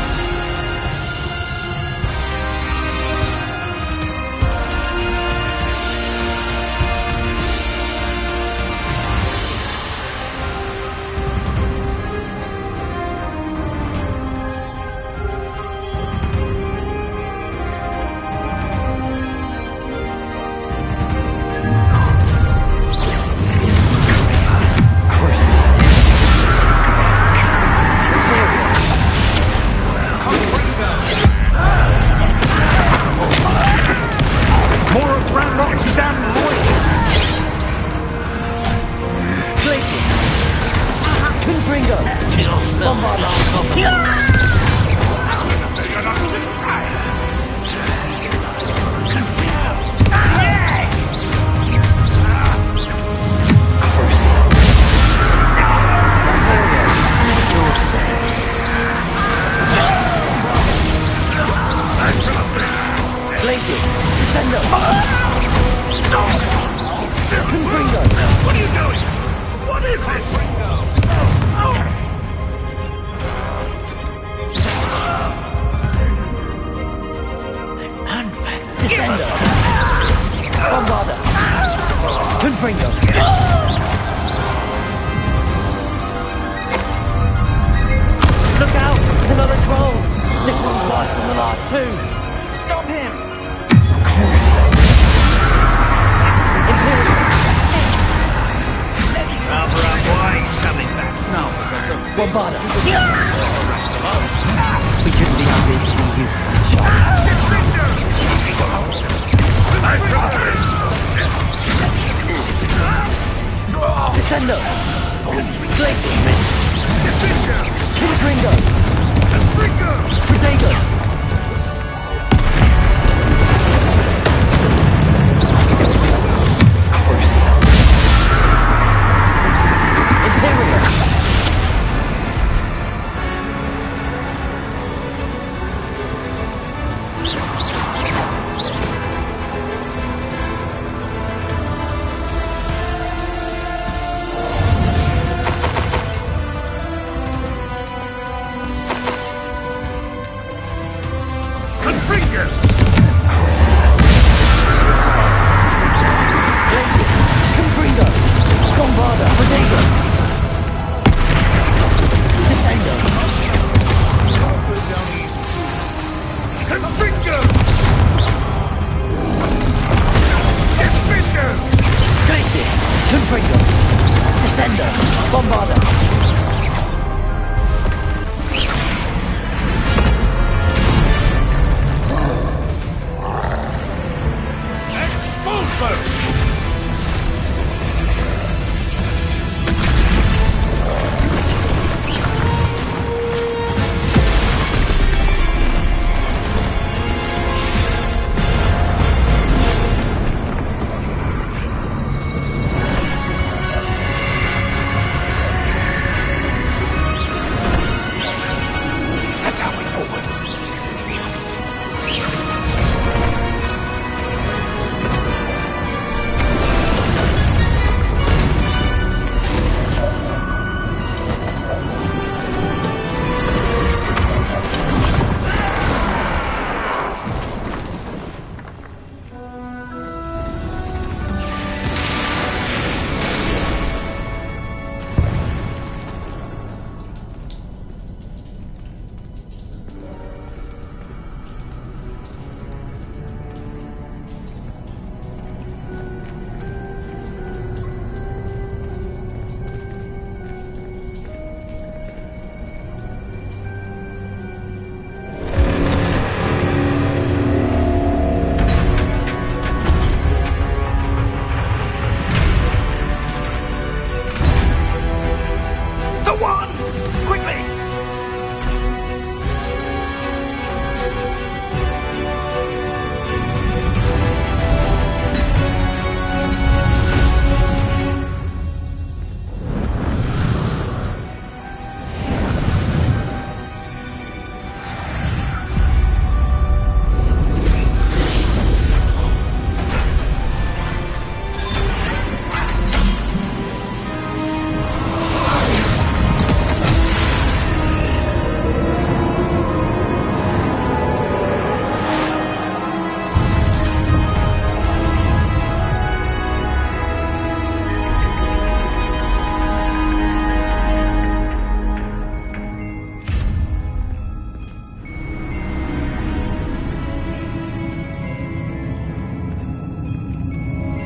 Sender! Bombarder!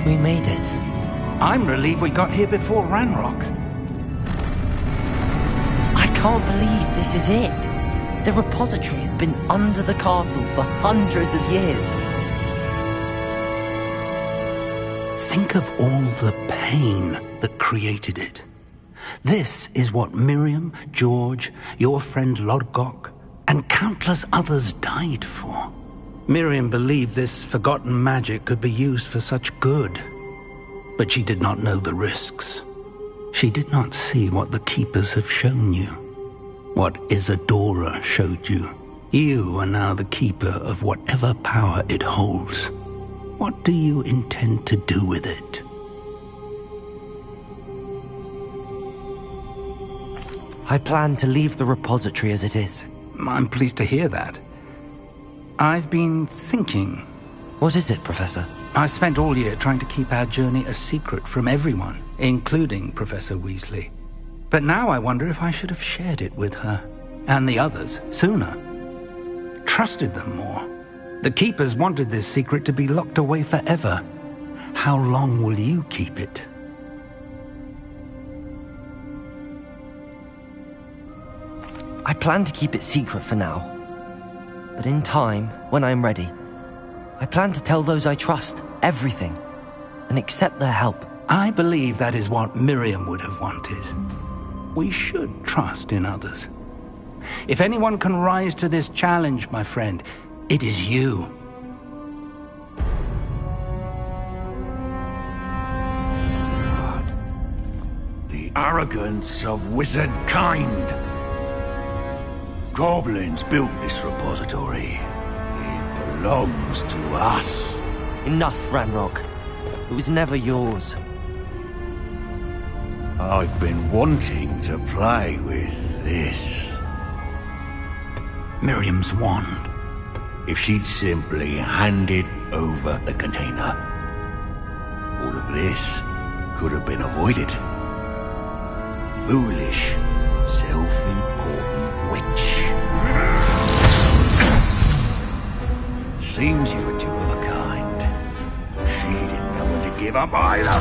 We made it. I'm relieved we got here before Ranrock. I can't believe this is it. The repository has been under the castle for hundreds of years. Think of all the pain that created it. This is what Miriam, George, your friend Lodgok, and countless others died for. Miriam believed this forgotten magic could be used for such good, but she did not know the risks. She did not see what the Keepers have shown you, what Isadora showed you. You are now the Keeper of whatever power it holds. What do you intend to do with it? I plan to leave the repository as it is. I'm pleased to hear that. I've been thinking. What is it, Professor? I spent all year trying to keep our journey a secret from everyone, including Professor Weasley. But now I wonder if I should have shared it with her, and the others, sooner. Trusted them more. The Keepers wanted this secret to be locked away forever. How long will you keep it? I plan to keep it secret for now. But in time, when I'm ready, I plan to tell those I trust everything and accept their help. I believe that is what Miriam would have wanted. We should trust in others. If anyone can rise to this challenge, my friend, it is you. The arrogance of wizard kind. Goblins built this repository. It belongs to us. Enough, Ranrock. It was never yours. I've been wanting to play with this. Miriam's wand. If she'd simply handed over the container, all of this could have been avoided. Foolish, self-important witch. Seems you were two of a kind. She didn't know when to give up either.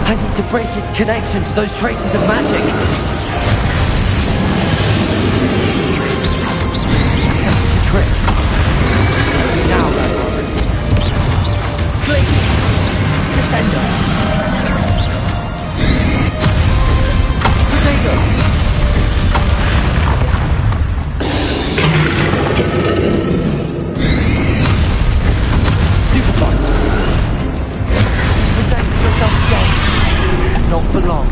I need to break its connection to those traces of magic. The trick. Only now, Grandmother. Glacier! Descender! Potato! Stupefy! Protect yourself again. Not for long.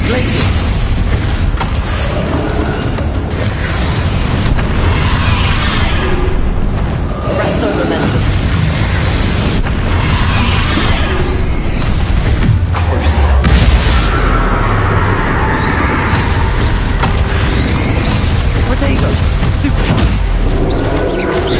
Glaciers! Arresto momentum. Crucial. Potato! Stupefy! Stupefy!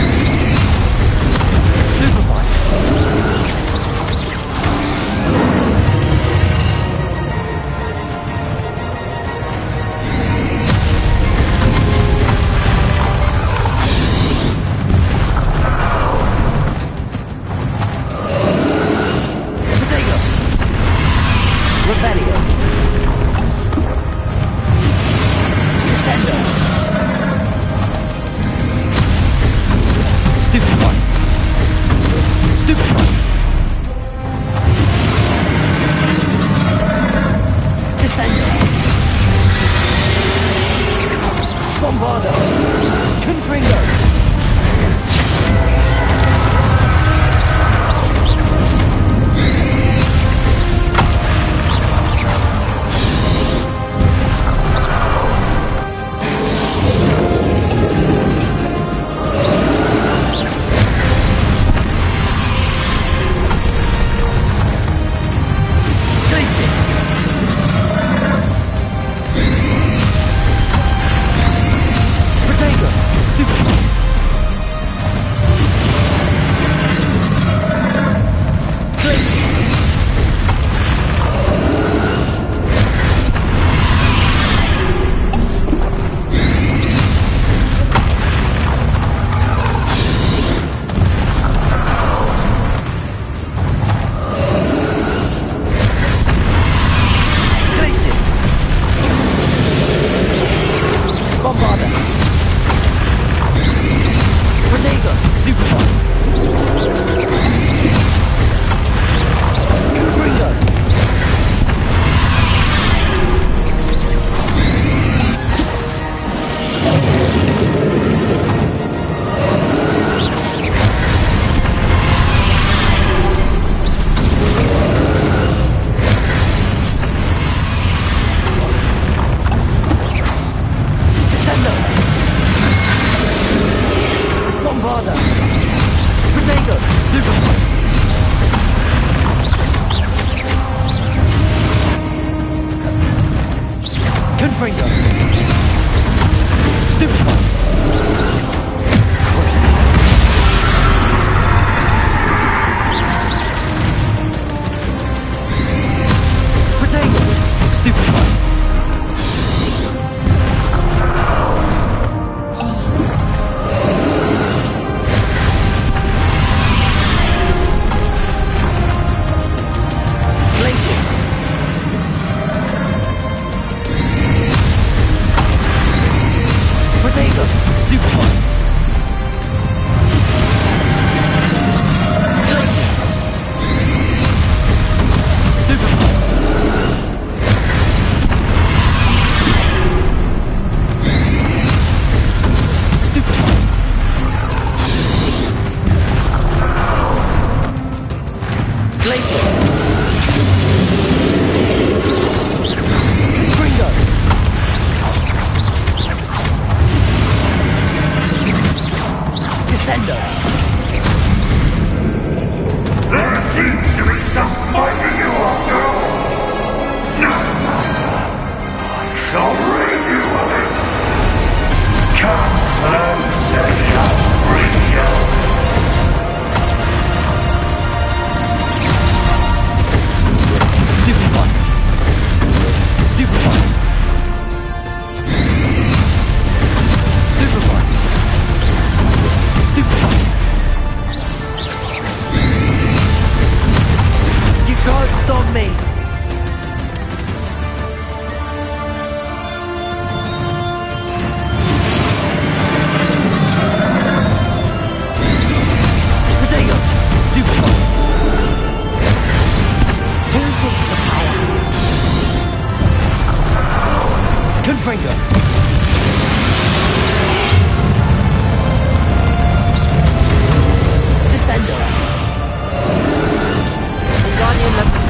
Confringo. Descender. Wingardium Leviosa.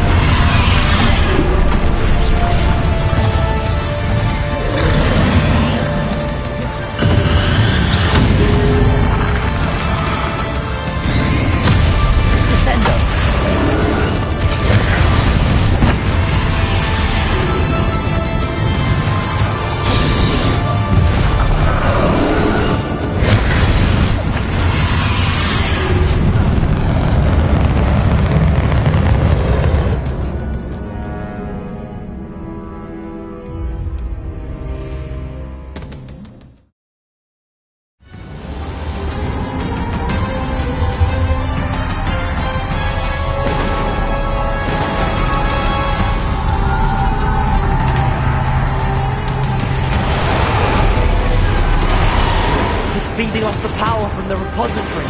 Feeding off the power from the repository.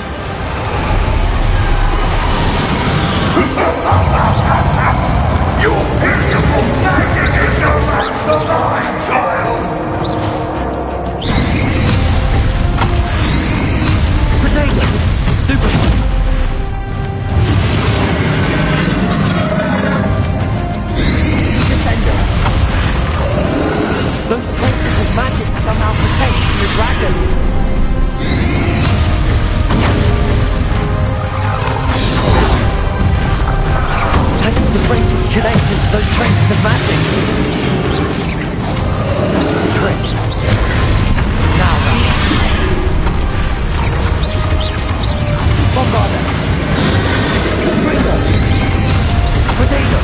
Your beautiful magic is no match for mine, child! Potato! Stupefy! Descender! Those traces of magic somehow protect the dragon. To break its connection to those traces of magic. That's the trick. Now, Bombarder. Confringo. Potato.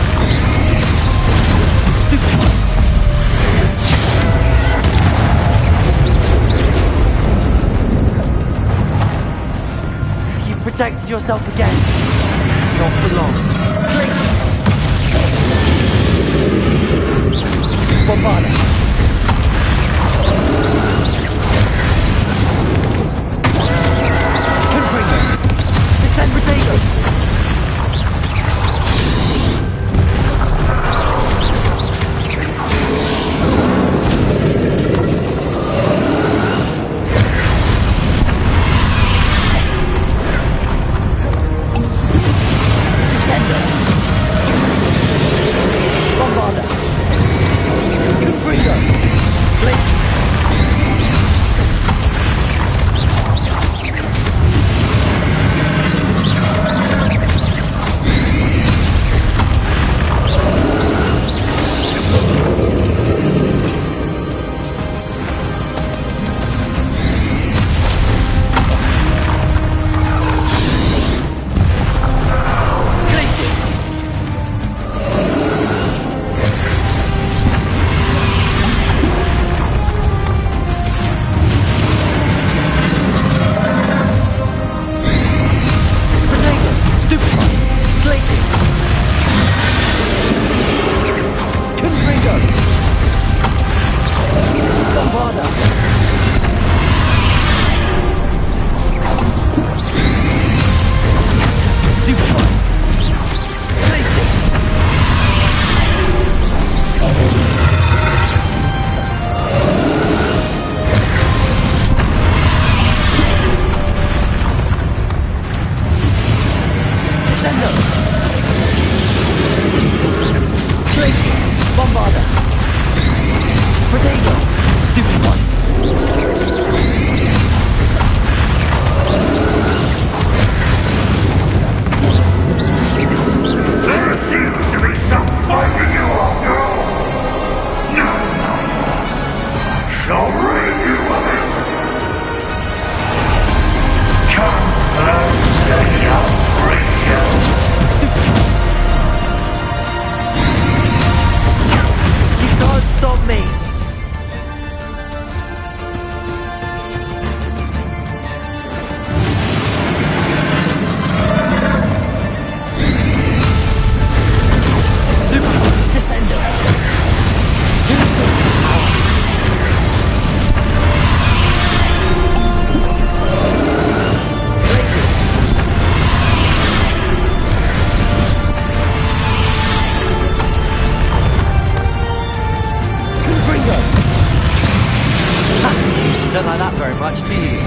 Stupefy. You've protected yourself again. Not for long. Places. Bombarda. Confringo. Descend Potato. Descender. Bombarda. Confringo. Blake. very much, do you?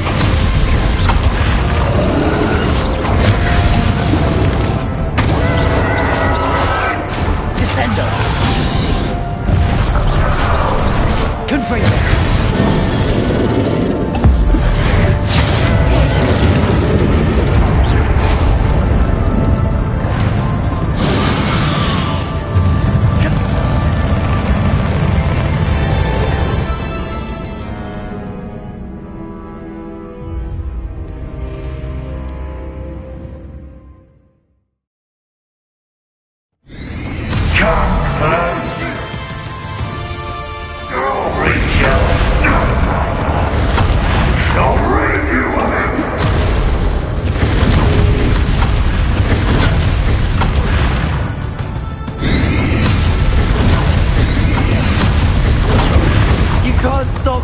Descendo! Confringo!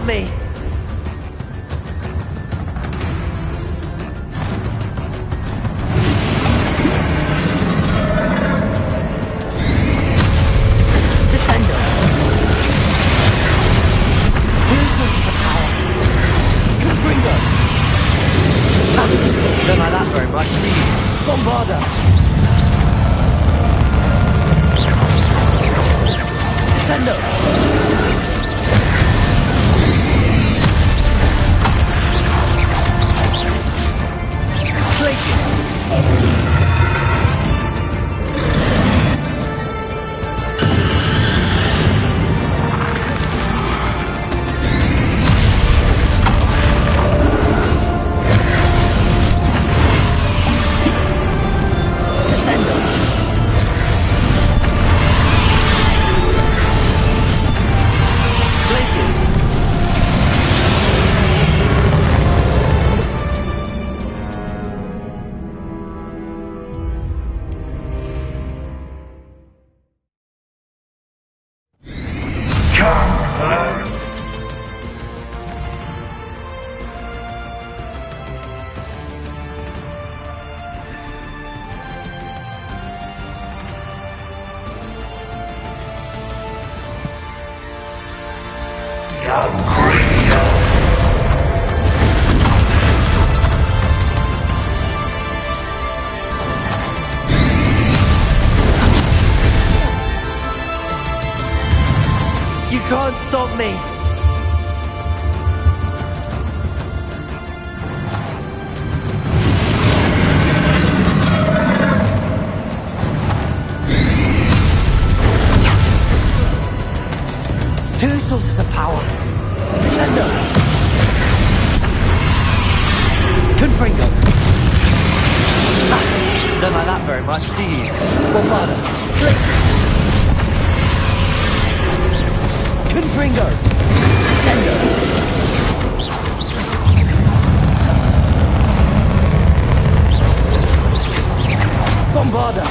Me. Descendo. Two sources of power. Confringo. Don't like that very much, do you? Bombarda. Descendo. You can't stop me. Two sources of power. Descendo. Confringo. Don't like that very much, do you? Bombarda. Places. Confringo. Descendo. Bombarda.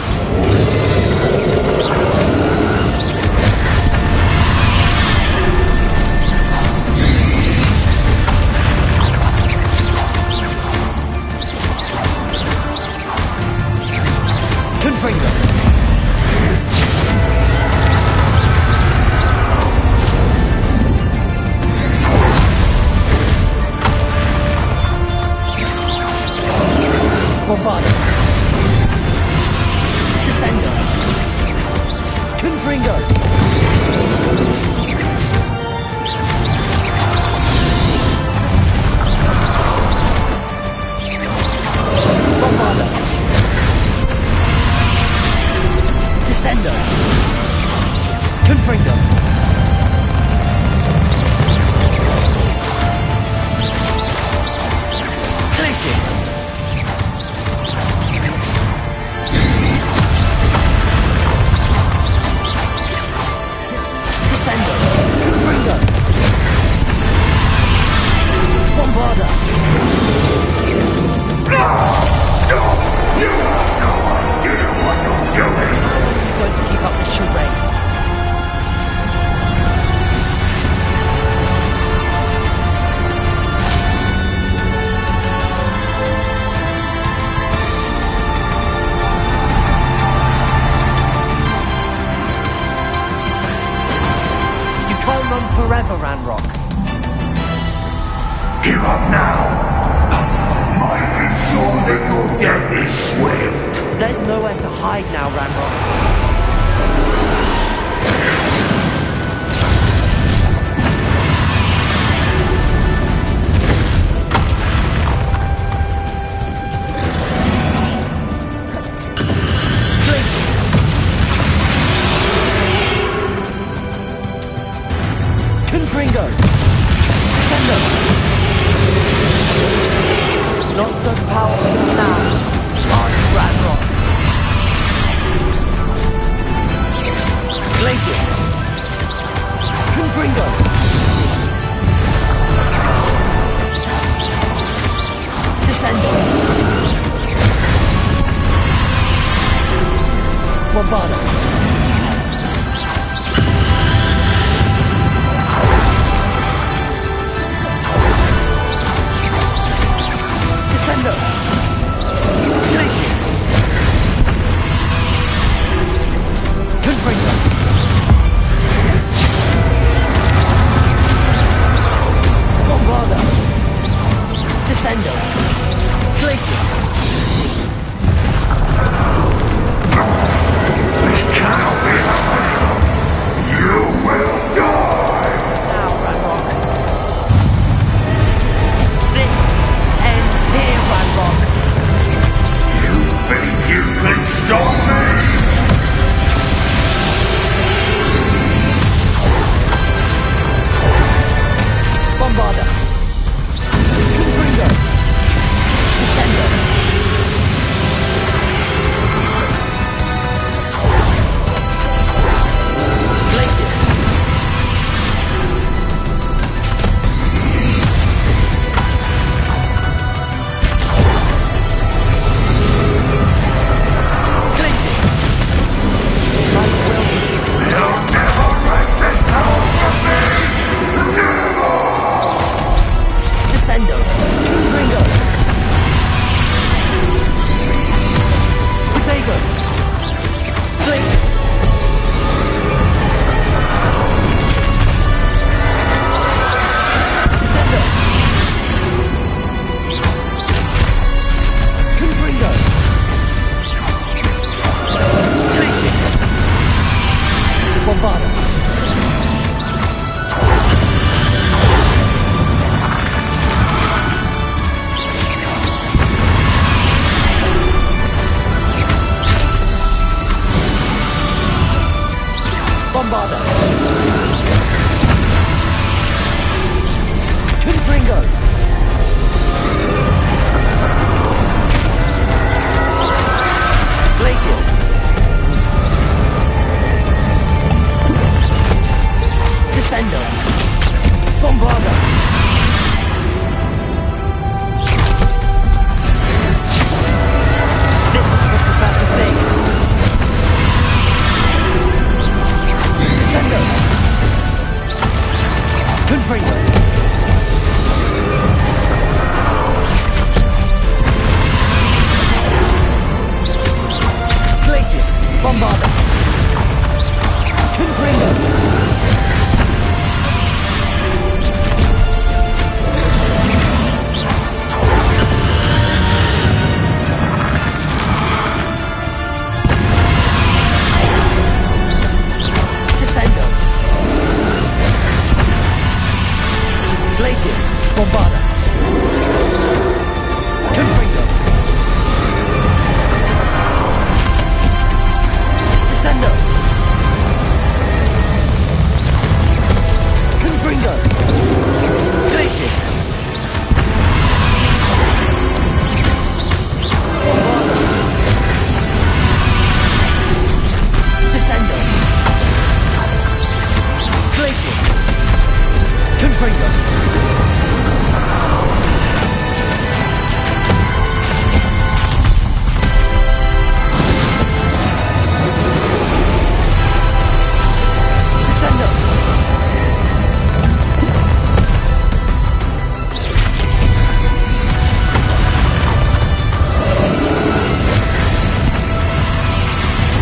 Confringo. Bombarda. Descendo. Confringo. Bombarda. Descendo. Confringo. Glaciers. Descendo. Confringo. Bombarda. Stop! You have no idea what you're doing! I'm going to keep up the charade. You can't run forever, Ranrock. Give up now. I might ensure that your death is swift. There's nowhere to hide now, Ramrock. Confringo! Descendo! Not so powerful now, Arch Ramrock. Glacius! Confringo! Descendo! Bombarda! Descendo! Glacius! Confringo! Bombarda! Descendo! Glacius! This cannot be happening! You will die! Now, Ramrock. This ends here, Ramrock. You think you can stop me? Bombarda. Confringo. Descendo. Glacius. Glacius. My will. You'll never wreck this power from me! Never! Descendo. Confringo. Protego. Glacius. Descendo. Confringo. Glacius. Bombarda. Bombarda. Confringo. Glacius. Descendo. Bombarda. This is for Professor Fig. Descendo. Confringo. Glacius. Bombarda. Confringo. Descendo. Glacius. Bombarda. Confringo. Descendo. Confringo. Glacius. Bombarda. Descendo. Glacius. Confringo. Descendo.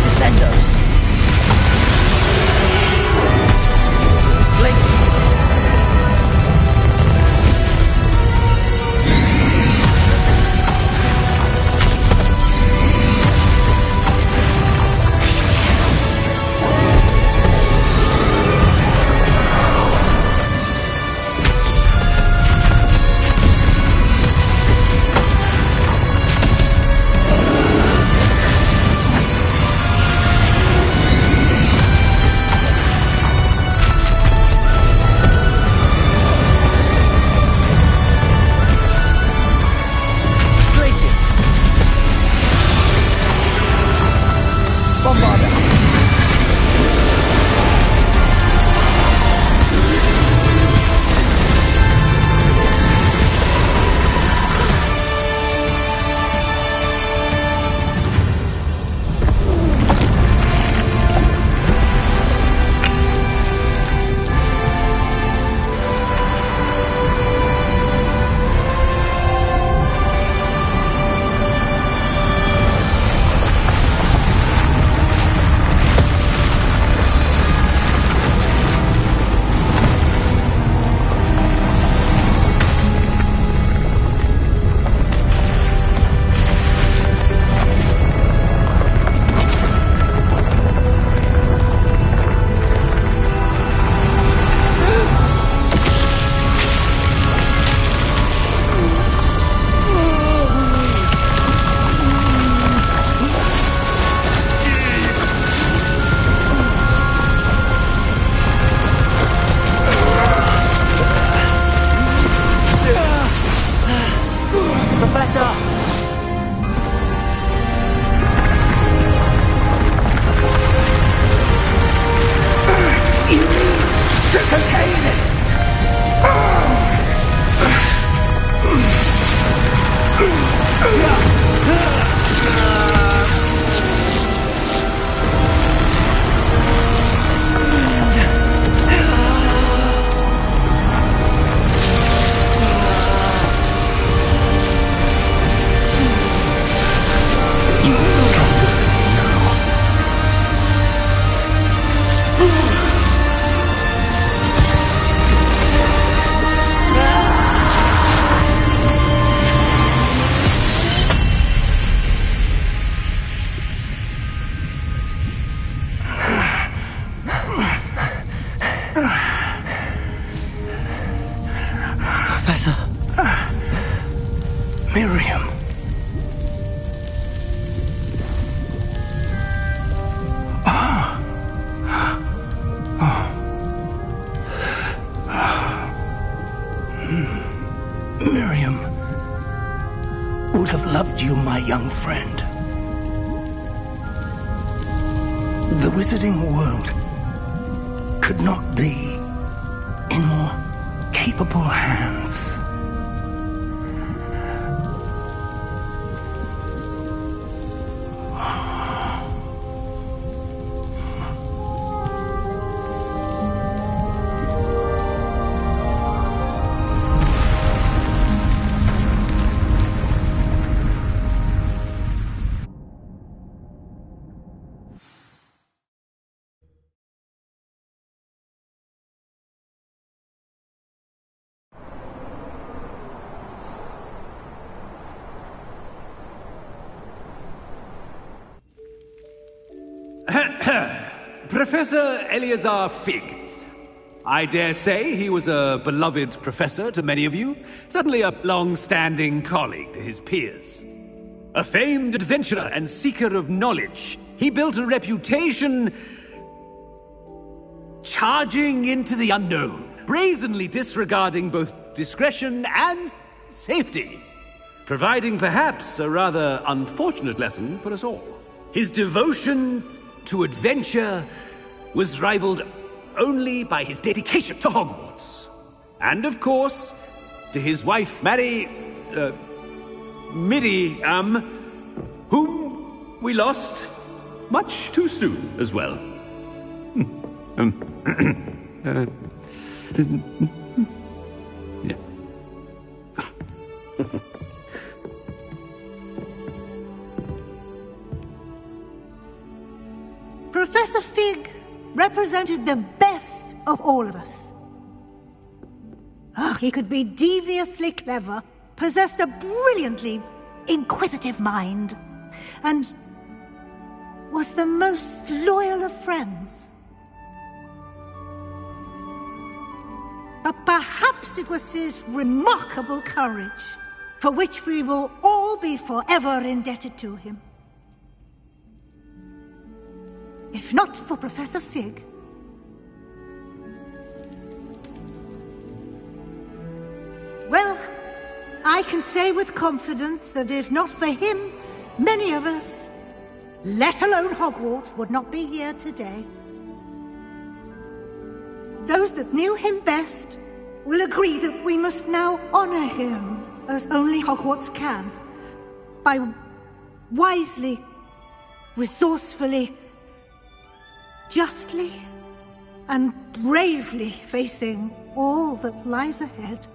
Descendo. Glacius. Professor. Miriam. Miriam would have loved you, my young friend. The wizarding world could not be in more capable hands. Professor Eleazar Fig. I dare say he was a beloved professor to many of you, certainly a long-standing colleague to his peers. A famed adventurer and seeker of knowledge, he built a reputation charging into the unknown, brazenly disregarding both discretion and safety, providing perhaps a rather unfortunate lesson for us all. His devotion to adventure was rivaled only by his dedication to Hogwarts. And of course, to his wife, Midi, whom we lost much too soon as well. Yeah. Professor Fig represented the best of all of us. He could be deviously clever, possessed a brilliantly inquisitive mind, and was the most loyal of friends. But perhaps it was his remarkable courage, for which we will all be forever indebted to him. If not for Professor Fig, well, I can say with confidence that if not for him, many of us, let alone Hogwarts, would not be here today. Those that knew him best will agree that we must now honor him as only Hogwarts can, by wisely, resourcefully, justly and bravely facing all that lies ahead.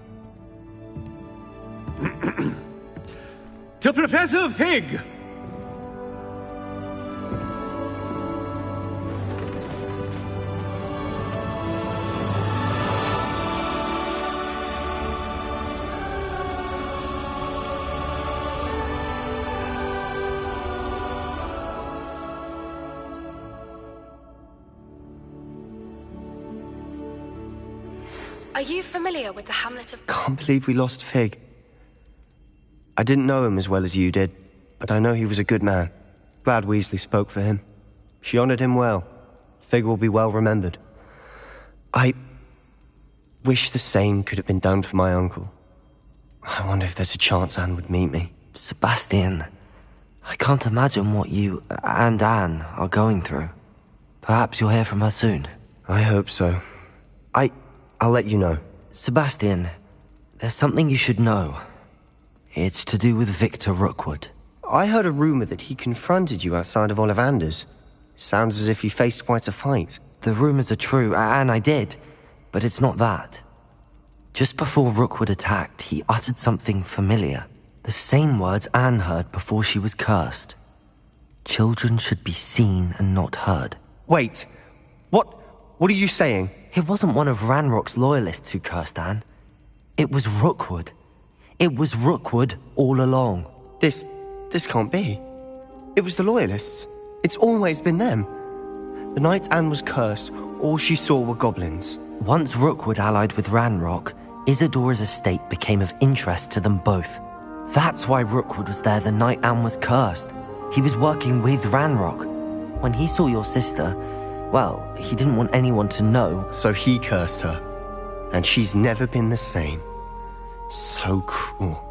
To Professor Fig! Are you familiar with the hamlet of... Can't believe we lost Fig. I didn't know him as well as you did, but I know he was a good man. Glad Weasley spoke for him. She honored him well. Fig will be well remembered. I wish the same could have been done for my uncle. I wonder if there's a chance Anne would meet me. Sebastian, I can't imagine what you and Anne are going through. Perhaps you'll hear from her soon. I hope so. I'll let you know. Sebastian, there's something you should know. It's to do with Victor Rookwood. I heard a rumor that he confronted you outside of Ollivander's. Sounds as if he faced quite a fight. The rumors are true, and I did, but it's not that. Just before Rookwood attacked, he uttered something familiar. The same words Anne heard before she was cursed. Children should be seen and not heard. Wait, what are you saying? It wasn't one of Ranrock's loyalists who cursed Anne. It was Rookwood. It was Rookwood all along. This can't be. It was the Loyalists. It's always been them. The night Anne was cursed, all she saw were goblins. Once Rookwood allied with Ranrock, Isadora's estate became of interest to them both. That's why Rookwood was there the night Anne was cursed. He was working with Ranrock. When he saw your sister, well, he didn't want anyone to know. So he cursed her. And she's never been the same. So cruel.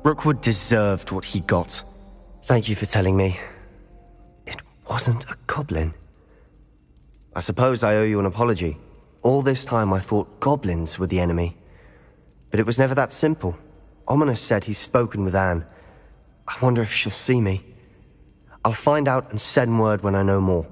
Rookwood deserved what he got. Thank you for telling me. It wasn't a goblin. I suppose I owe you an apology. All this time I thought goblins were the enemy. But it was never that simple. Ominous said he's spoken with Anne. I wonder if she'll see me. I'll find out and send word when I know more.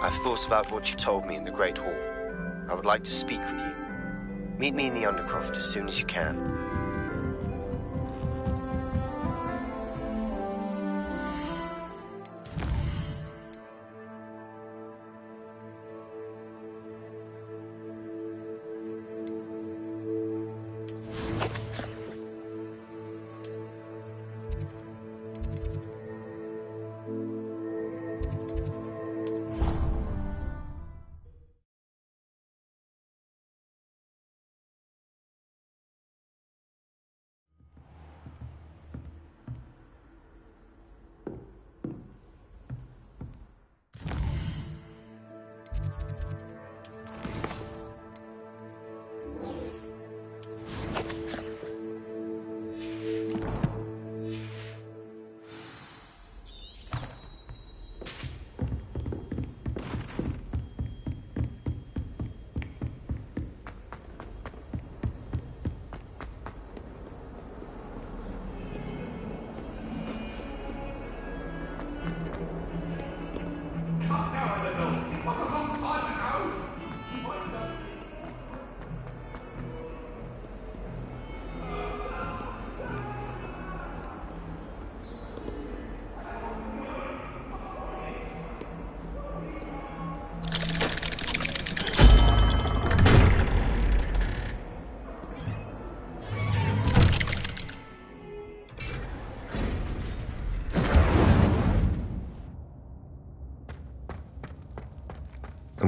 I've thought about what you told me in the Great Hall. I would like to speak with you. Meet me in the Undercroft as soon as you can.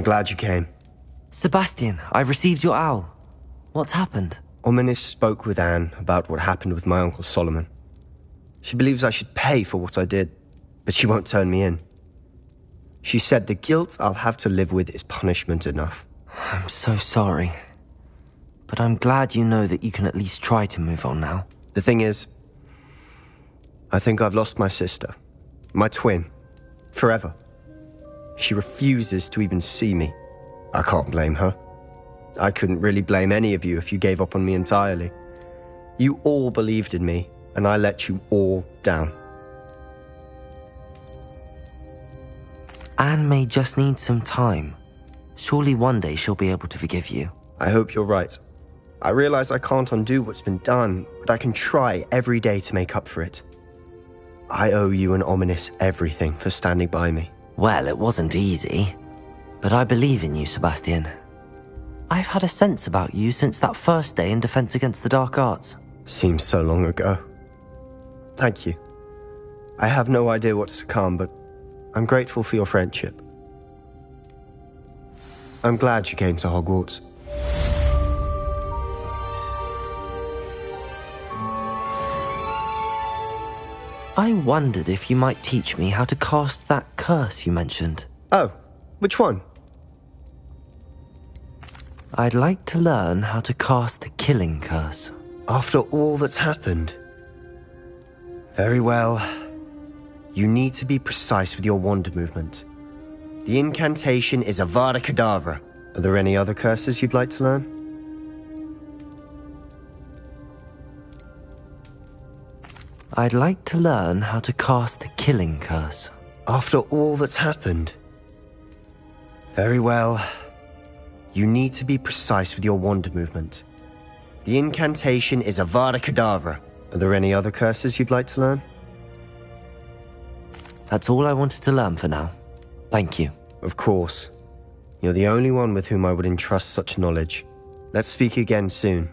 glad you came. Sebastian, I received your owl. What's happened? Ominis spoke with Anne about what happened with my Uncle Solomon. She believes I should pay for what I did, but she won't turn me in. She said the guilt I'll have to live with is punishment enough. I'm so sorry. But I'm glad you know that you can at least try to move on now. The thing is, I think I've lost my sister. My twin. Forever. She refuses to even see me. I can't blame her. I couldn't really blame any of you if you gave up on me entirely. You all believed in me, and I let you all down. Anne may just need some time. Surely one day she'll be able to forgive you. I hope you're right. I realize I can't undo what's been done, but I can try every day to make up for it. I owe you and Ominis everything for standing by me. Well, it wasn't easy, but I believe in you, Sebastian. I've had a sense about you since that first day in Defense Against the Dark Arts. Seems so long ago. Thank you. I have no idea what's to come, but I'm grateful for your friendship. I'm glad you came to Hogwarts. I wondered if you might teach me how to cast that curse you mentioned. Oh, which one? I'd like to learn how to cast the killing curse. After all that's happened? Very well. You need to be precise with your wand movement. The incantation is Avada Kedavra. Are there any other curses you'd like to learn? I'd like to learn how to cast the killing curse. After all that's happened? Very well. You need to be precise with your wand movement. The incantation is Avada Kedavra. Are there any other curses you'd like to learn? That's all I wanted to learn for now. Thank you. Of course. You're the only one with whom I would entrust such knowledge. Let's speak again soon.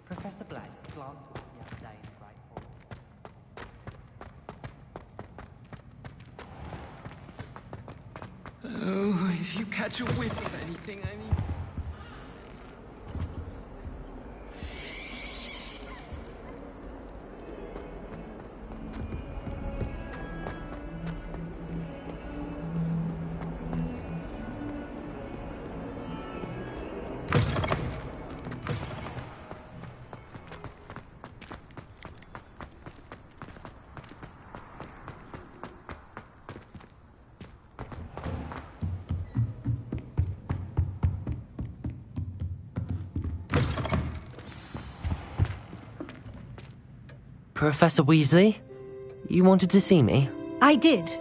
Professor Black glanced at the other day in Great Hall. Oh, if you catch a whiff of anything, I mean... Professor Weasley? You wanted to see me? I did.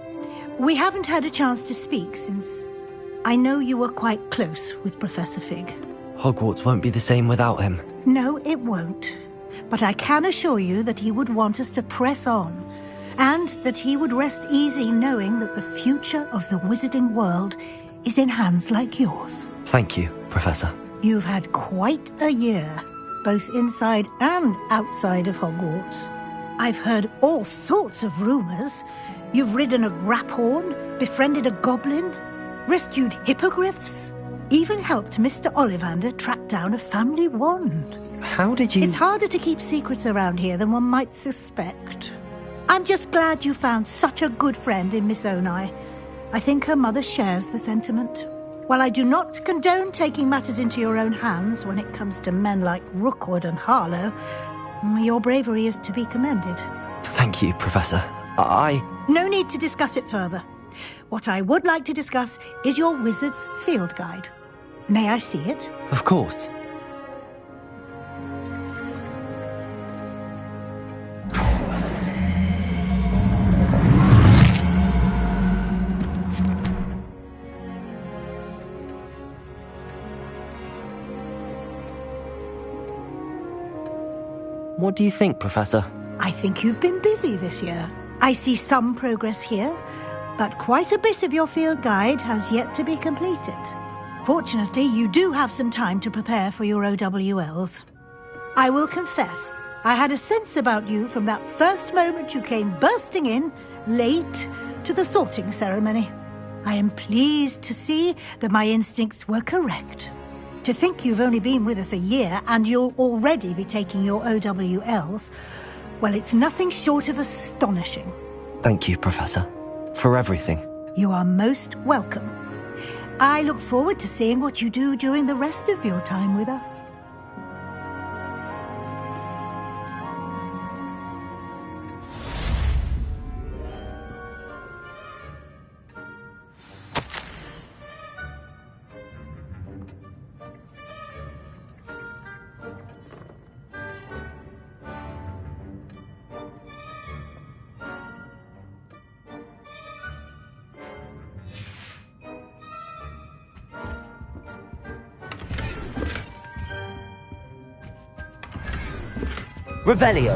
We haven't had a chance to speak since I know you were quite close with Professor Fig. Hogwarts won't be the same without him. No, it won't. But I can assure you that he would want us to press on, and that he would rest easy knowing that the future of the wizarding world is in hands like yours. Thank you, Professor. You've had quite a year, both inside and outside of Hogwarts. I've heard all sorts of rumors. You've ridden a graphorn, befriended a goblin, rescued hippogriffs, even helped Mr. Ollivander track down a family wand. How did you... It's harder to keep secrets around here than one might suspect. I'm just glad you found such a good friend in Miss Onai. I think her mother shares the sentiment. While I do not condone taking matters into your own hands when it comes to men like Rookwood and Harlow, your bravery is to be commended. Thank you, Professor. No need to discuss it further. What I would like to discuss is your wizard's field guide. May I see it? Of course. What do you think, Professor? I think you've been busy this year. I see some progress here, but quite a bit of your field guide has yet to be completed. Fortunately, you do have some time to prepare for your OWLs. I will confess, I had a sense about you from that first moment you came bursting in, late, to the sorting ceremony. I am pleased to see that my instincts were correct. To think you've only been with us a year and you'll already be taking your OWLs, well, it's nothing short of astonishing. Thank you, Professor, for everything. You are most welcome. I look forward to seeing what you do during the rest of your time with us. Revelio.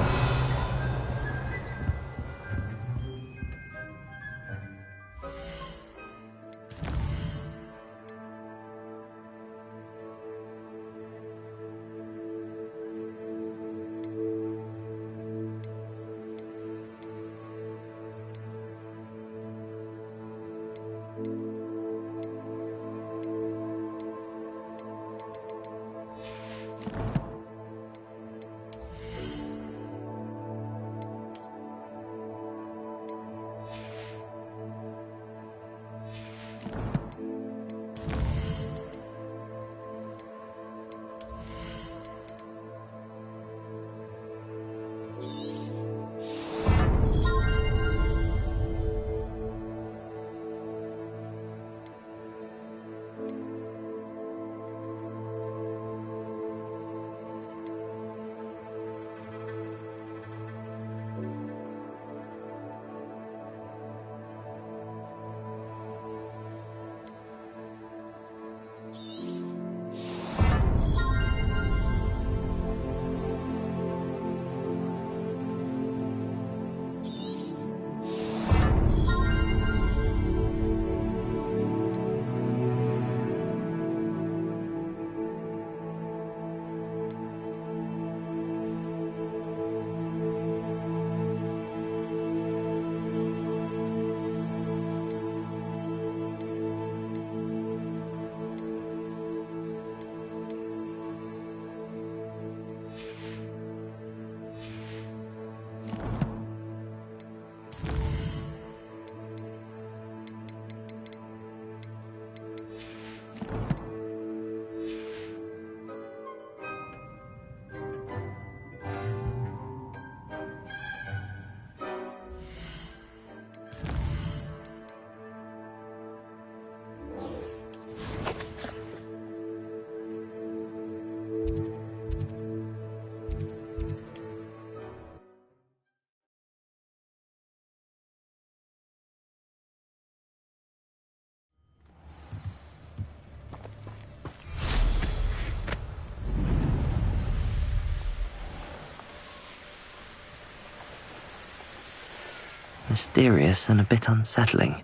Mysterious and a bit unsettling.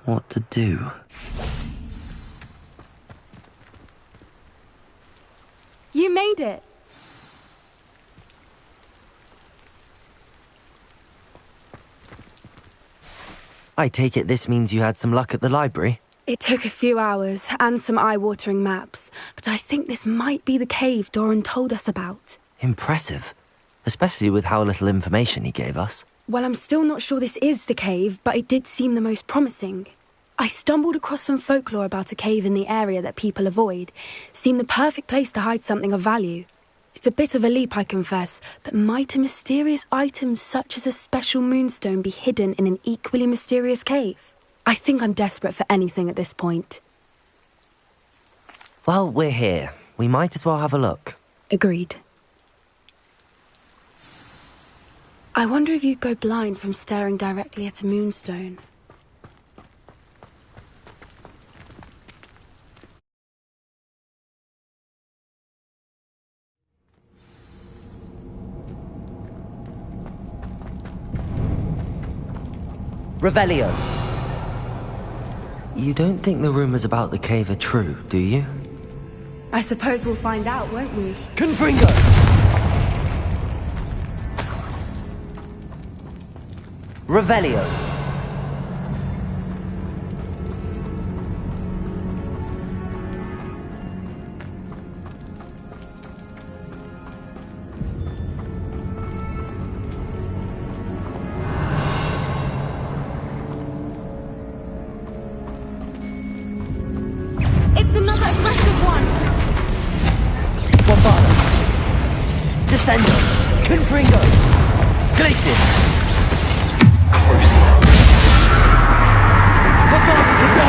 What to do? I take it this means you had some luck at the library? It took a few hours and some eye-watering maps, but I think this might be the cave Doran told us about. Impressive. Especially with how little information he gave us. Well, I'm still not sure this is the cave, but it did seem the most promising. I stumbled across some folklore about a cave in the area that people avoid. Seemed the perfect place to hide something of value. It's a bit of a leap, I confess, but might a mysterious item such as a special moonstone be hidden in an equally mysterious cave? I think I'm desperate for anything at this point. Well, we're here. We might as well have a look. Agreed. I wonder if you'd go blind from staring directly at a moonstone. Revelio! You don't think the rumors about the cave are true, do you? I suppose we'll find out, won't we? Confringo! Revelio! It's another aggressive one! Bombarda! Descendo! Confringo! Glacis! Crucial! Bombarda to go!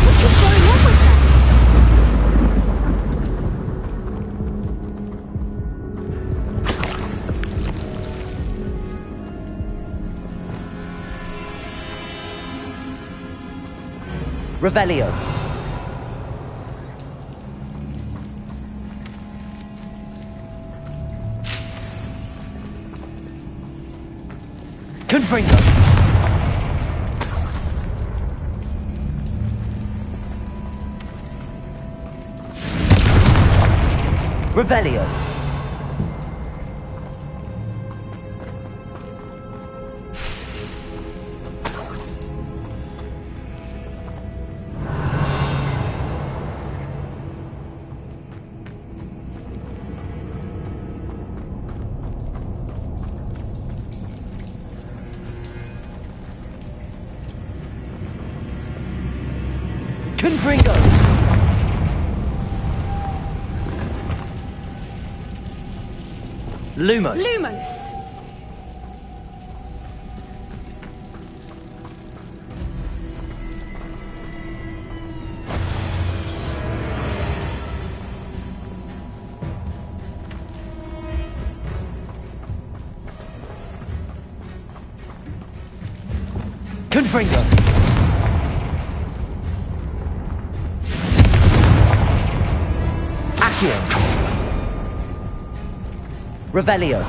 What is going on with them? Revelio! Confringo! Revelio! Confringo! Lumos! Lumos! Confringo! Accio! Revelio!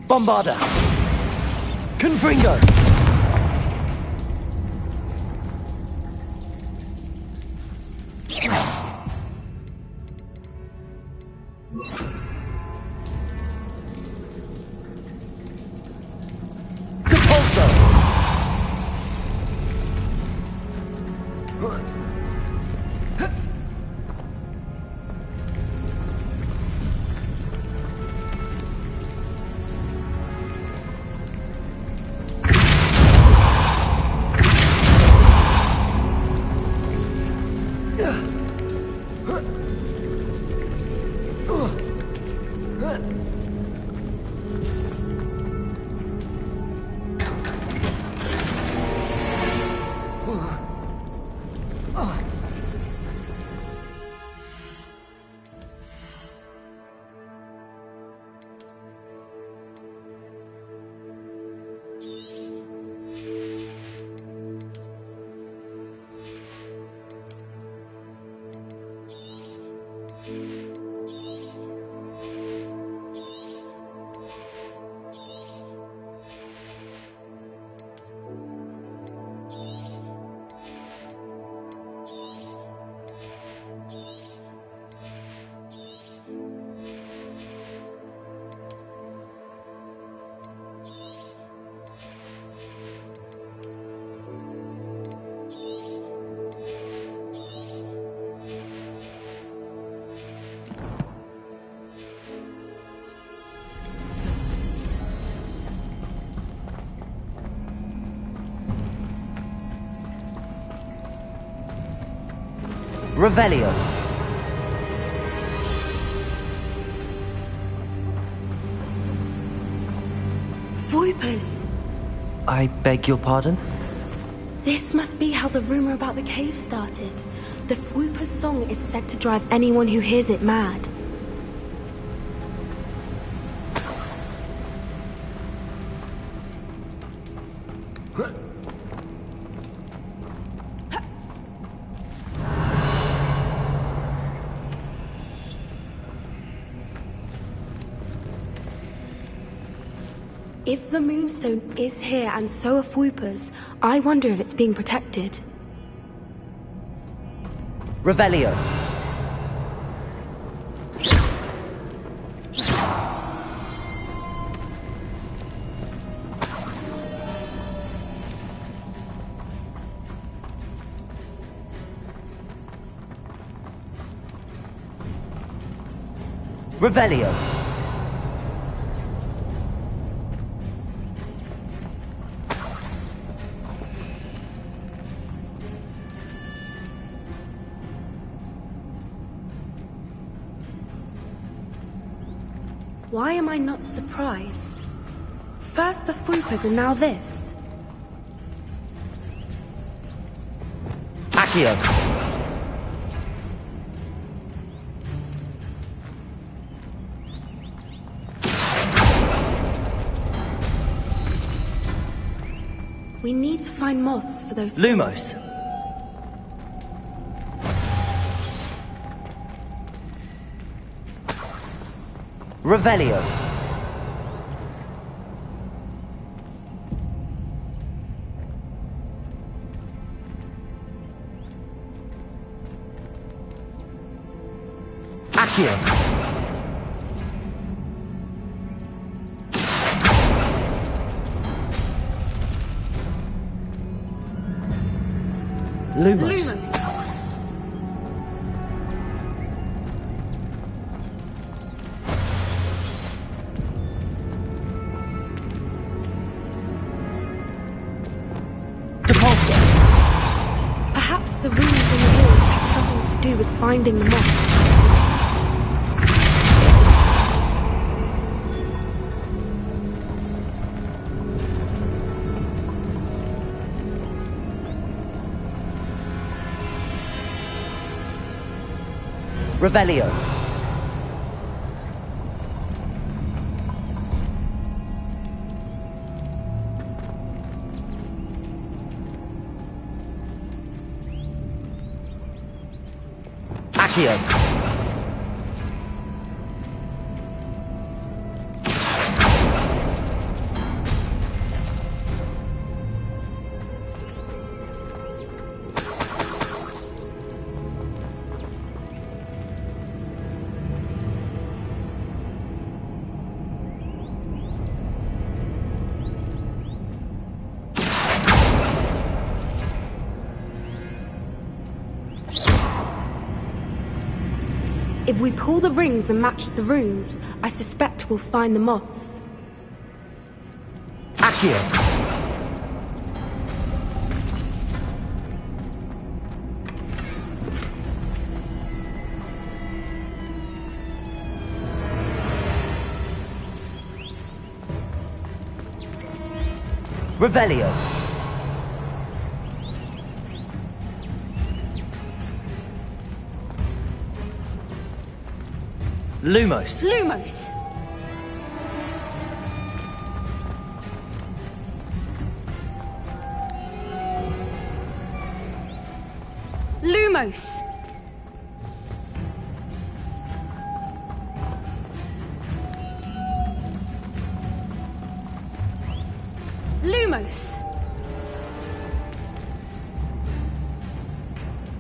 Bombarda! Confringo! Depulso! Revelio. Voipers! I beg your pardon? This must be how the rumor about the cave started. The Fwooper's song is said to drive anyone who hears it mad. If the Moonstone is here and so are Fwoopers, I wonder if it's being protected. Revelio. Revelio. Why am I not surprised? First the Fwoopers and now this. Accio. We need to find moths for those... Lumos. Revelio. Accio. Lumos. Perhaps the runes on the walls have something to do with finding the moth. Revelio. Accio. If we pull the rings and match the runes, I suspect we'll find the moths. Accio. Revelio. Lumos. Lumos! Lumos! Lumos!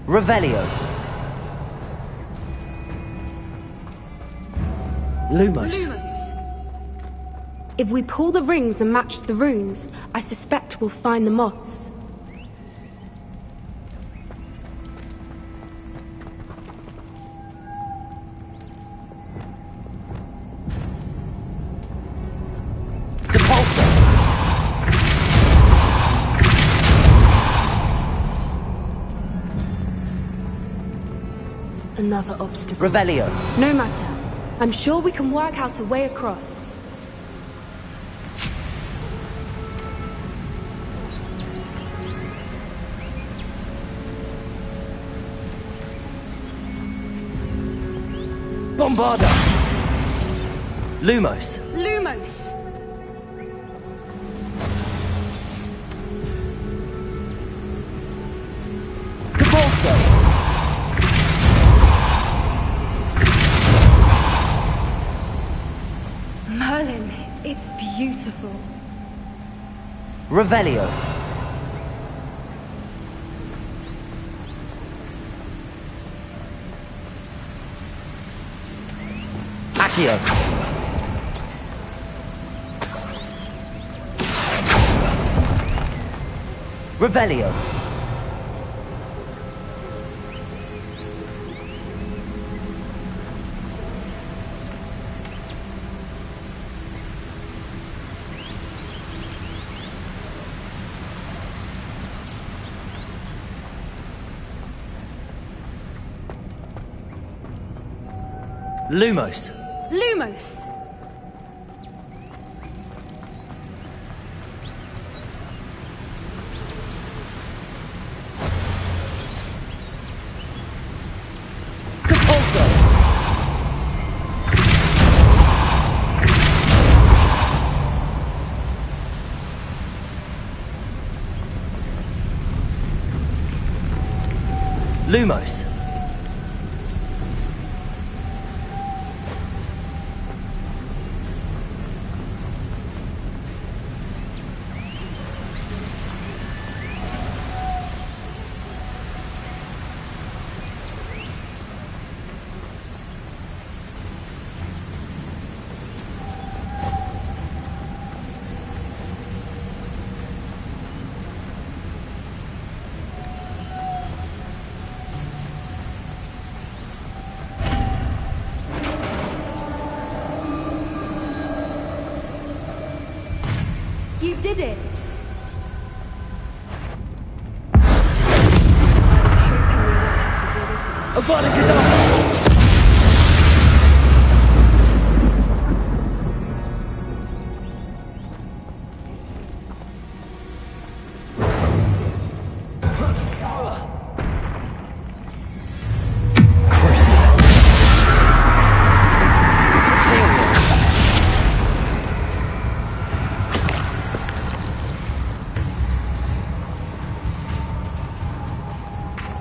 Revelio. Lumos. If we pull the rings and match the runes, I suspect we'll find the moths. another obstacle. Revelio. No matter. I'm sure we can work out a way across. Bombarda! Lumos. Lumos! Merlin, it's beautiful. Revelio. Accio. Revelio. Lumos. Lumos! Lumos. You did it!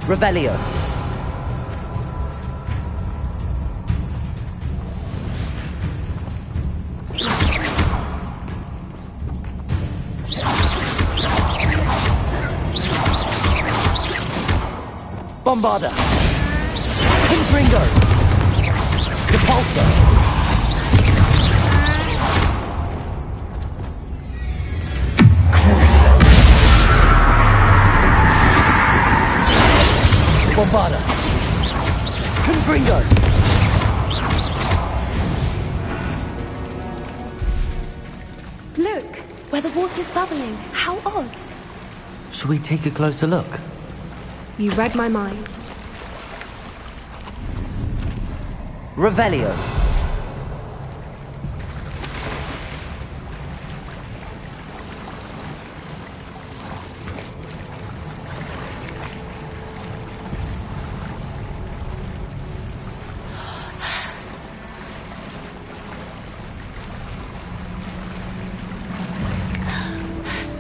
Revelio. Bombarda. Confringo. Depulso. Bombarda. Confringo. Look, where the water's bubbling. How odd. Shall we take a closer look? You read my mind. Revelio.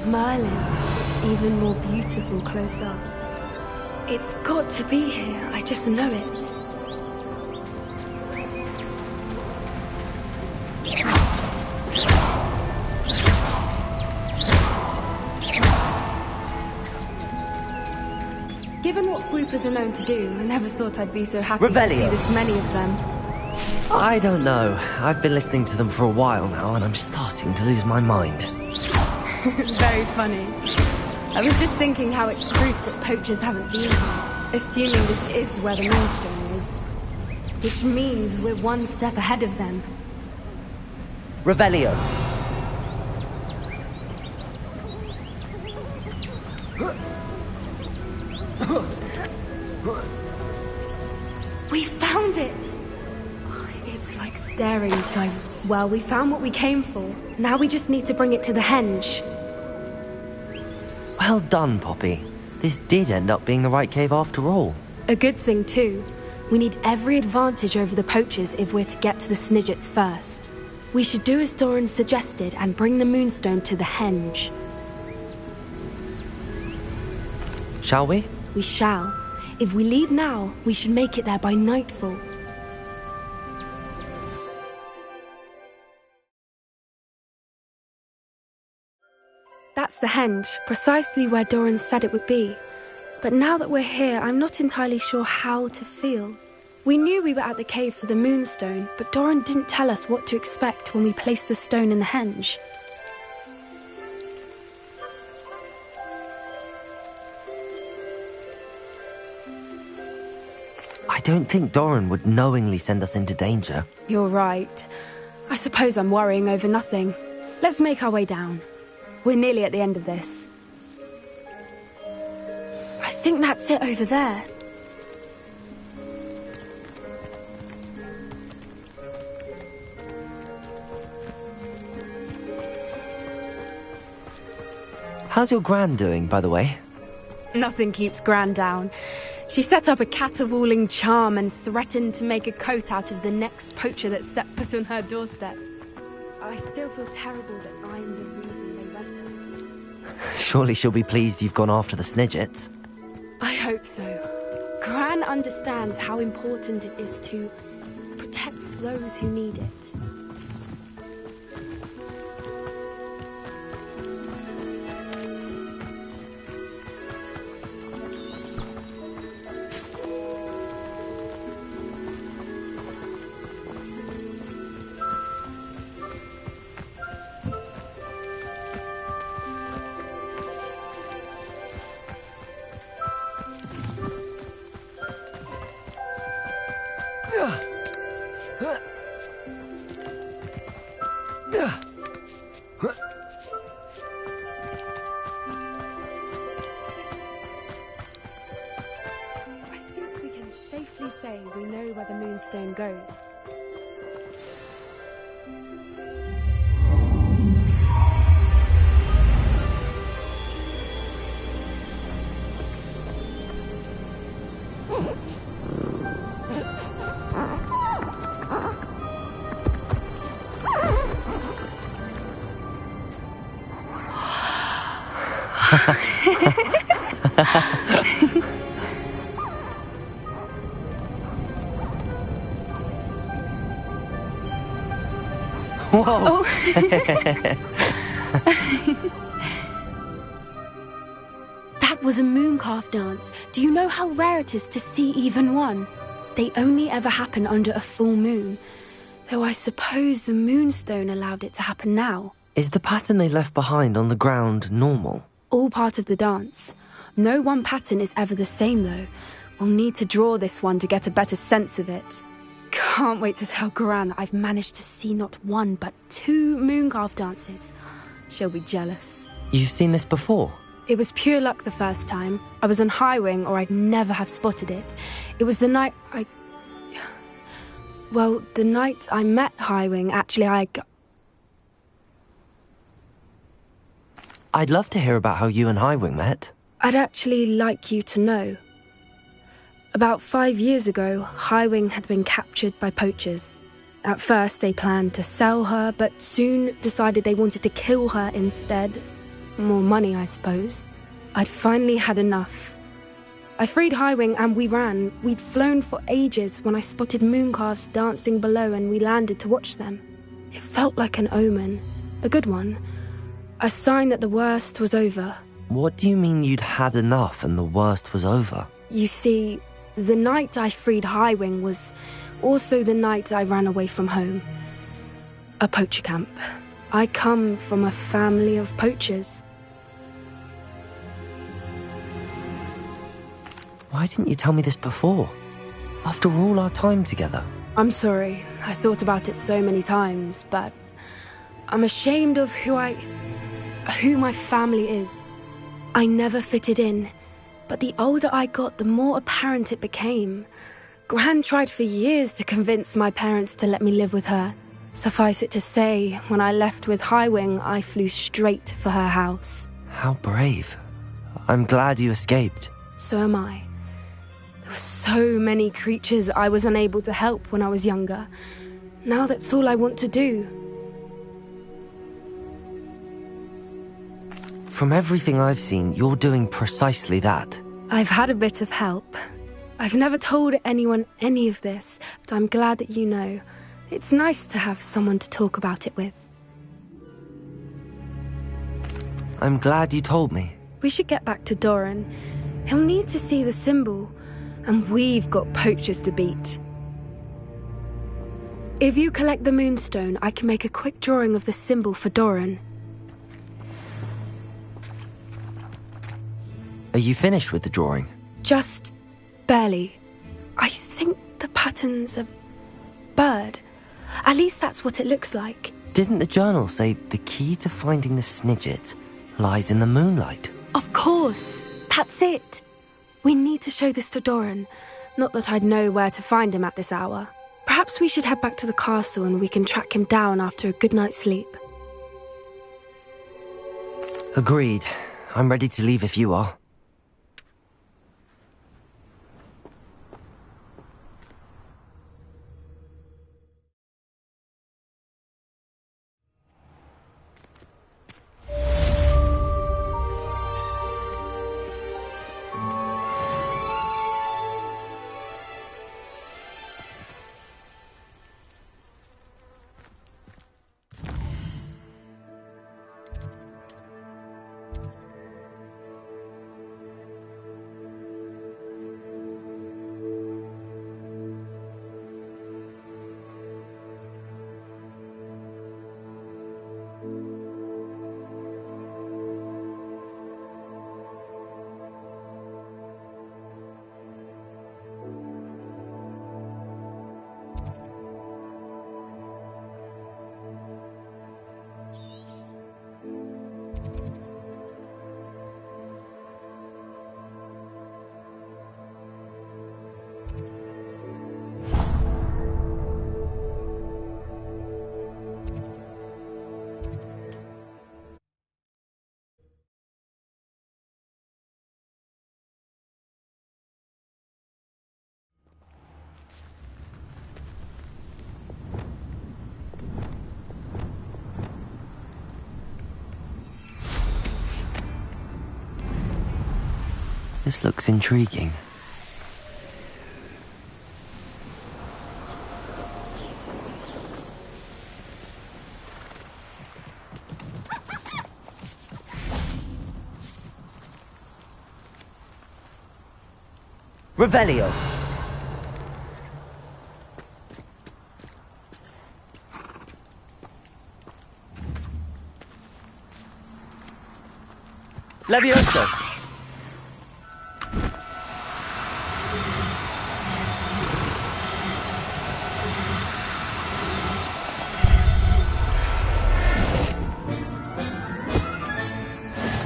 Merlin, it's even more beautiful close up. It's got to be here, I just know it. Given what Whoopers are known to do, I never thought I'd be so happy to see this many of them. I don't know. I've been listening to them for a while now, and I'm starting to lose my mind. Very funny. I was just thinking how it's proof that poachers haven't been here, assuming this is where the Moonstone is. Which means we're one step ahead of them. Revelio. We found it! It's like staring time. Well, we found what we came for. Now we just need to bring it to the henge. Well done, Poppy. This did end up being the right cave after all. A good thing, too. We need every advantage over the poachers if we're to get to the Snidgets first. We should do as Doran suggested and bring the Moonstone to the henge. Shall we? We shall. If we leave now, we should make it there by nightfall. That's the henge, precisely where Doran said it would be. But now that we're here, I'm not entirely sure how to feel. We knew we were at the cave for the Moonstone, but Doran didn't tell us what to expect when we placed the stone in the henge. I don't think Doran would knowingly send us into danger. You're right. I suppose I'm worrying over nothing. Let's make our way down. We're nearly at the end of this. I think that's it over there. How's your Gran doing, by the way? Nothing keeps Gran down. She set up a caterwauling charm and threatened to make a coat out of the next poacher that set foot on her doorstep. I still feel terrible that I'm the reason they went there. Surely she'll be pleased you've gone after the Snidgets. I hope so. Gran understands how important it is to protect those who need it. Say we know where the Moonstone goes. Whoa! Oh. That was a mooncalf dance. Do you know how rare it is to see even one? They only ever happen under a full moon. Though I suppose the Moonstone allowed it to happen now. Is the pattern they left behind on the ground normal? All part of the dance. No one pattern is ever the same, though. We'll need to draw this one to get a better sense of it. Can't wait to tell Gran that I've managed to see not one, but 2 mooncalf dances. She'll be jealous. You've seen this before? It was pure luck the first time. I was on Highwing, or I'd never have spotted it. It was the night Well, the night I met Highwing, actually, I'd love to hear about how you and Highwing met. I'd actually like you to know. About 5 years ago, Highwing had been captured by poachers. At first, they planned to sell her, but soon decided they wanted to kill her instead. More money, I suppose. I'd finally had enough. I freed Highwing and we ran. We'd flown for ages when I spotted mooncalves dancing below and we landed to watch them. It felt like an omen. A good one. A sign that the worst was over. What do you mean you'd had enough and the worst was over? You see, the night I freed Highwing was also the night I ran away from home. A poacher camp. I come from a family of poachers. Why didn't you tell me this before? After all our time together. I'm sorry. I thought about it so many times, but I'm ashamed of who my family is. I never fitted in, but the older I got, the more apparent it became. Gran tried for years to convince my parents to let me live with her. Suffice it to say, when I left with Highwing, I flew straight for her house. How brave. I'm glad you escaped. So am I. There were so many creatures I was unable to help when I was younger. Now that's all I want to do. From everything I've seen, you're doing precisely that. I've had a bit of help. I've never told anyone any of this, but I'm glad that you know. It's nice to have someone to talk about it with. I'm glad you told me. We should get back to Doran. He'll need to see the symbol, and we've got poachers to beat. If you collect the Moonstone, I can make a quick drawing of the symbol for Doran. Are you finished with the drawing? Just barely. I think the pattern's a bird. At least that's what it looks like. Didn't the journal say the key to finding the Snidget lies in the moonlight? Of course. That's it. We need to show this to Doran. Not that I'd know where to find him at this hour. Perhaps we should head back to the castle and we can track him down after a good night's sleep. Agreed. I'm ready to leave if you are. This looks intriguing. Revelio. Levioso.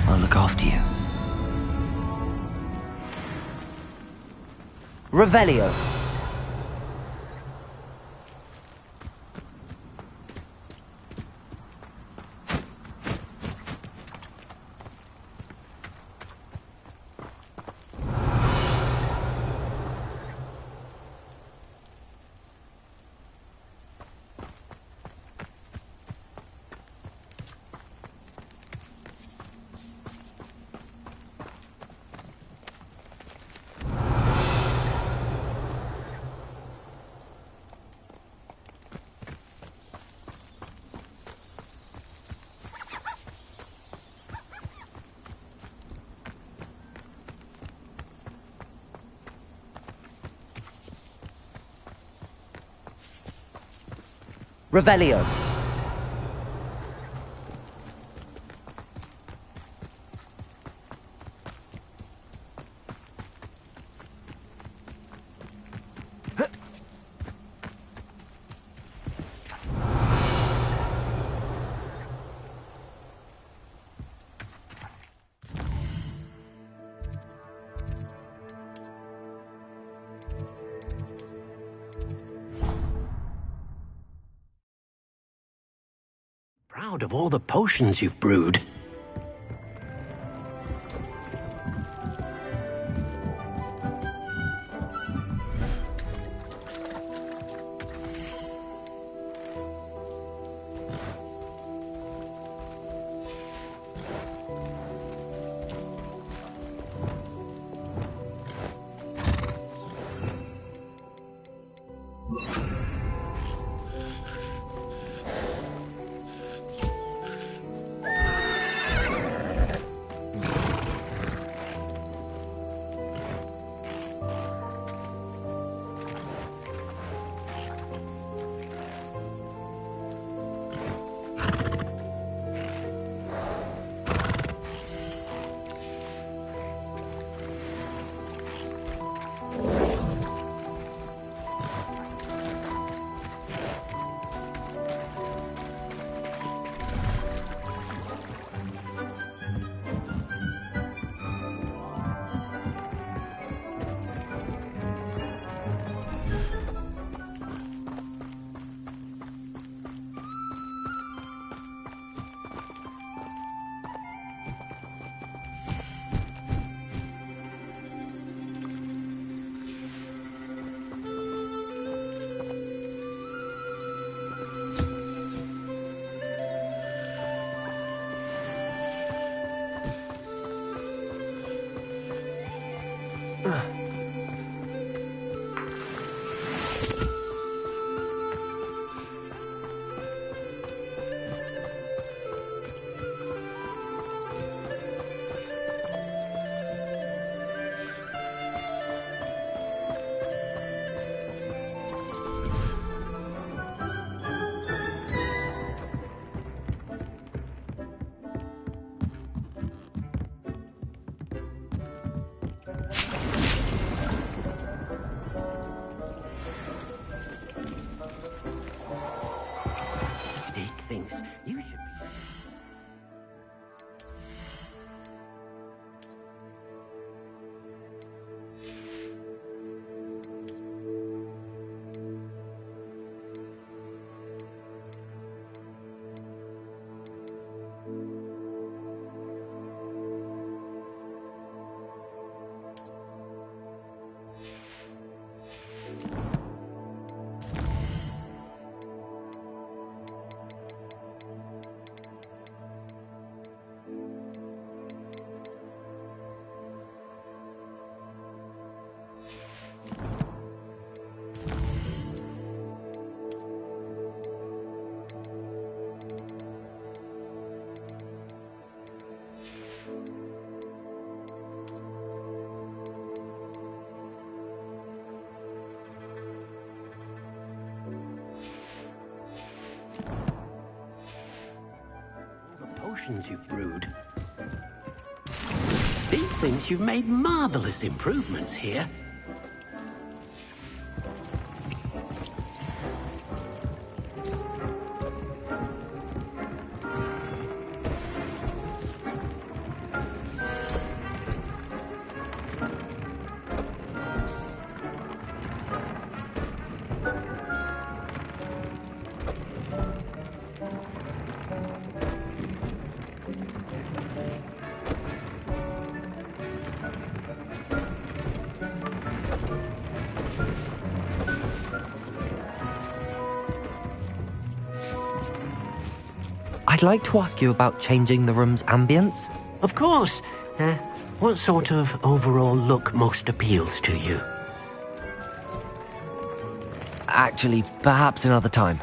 I'll look after you. Revelio. Revelio. proud of all the potions you've brewed. Potions you've brewed. Steve thinks you've made marvelous improvements here. I'd like to ask you about changing the room's ambience. Of course. What sort of overall look most appeals to you? Actually, perhaps another time.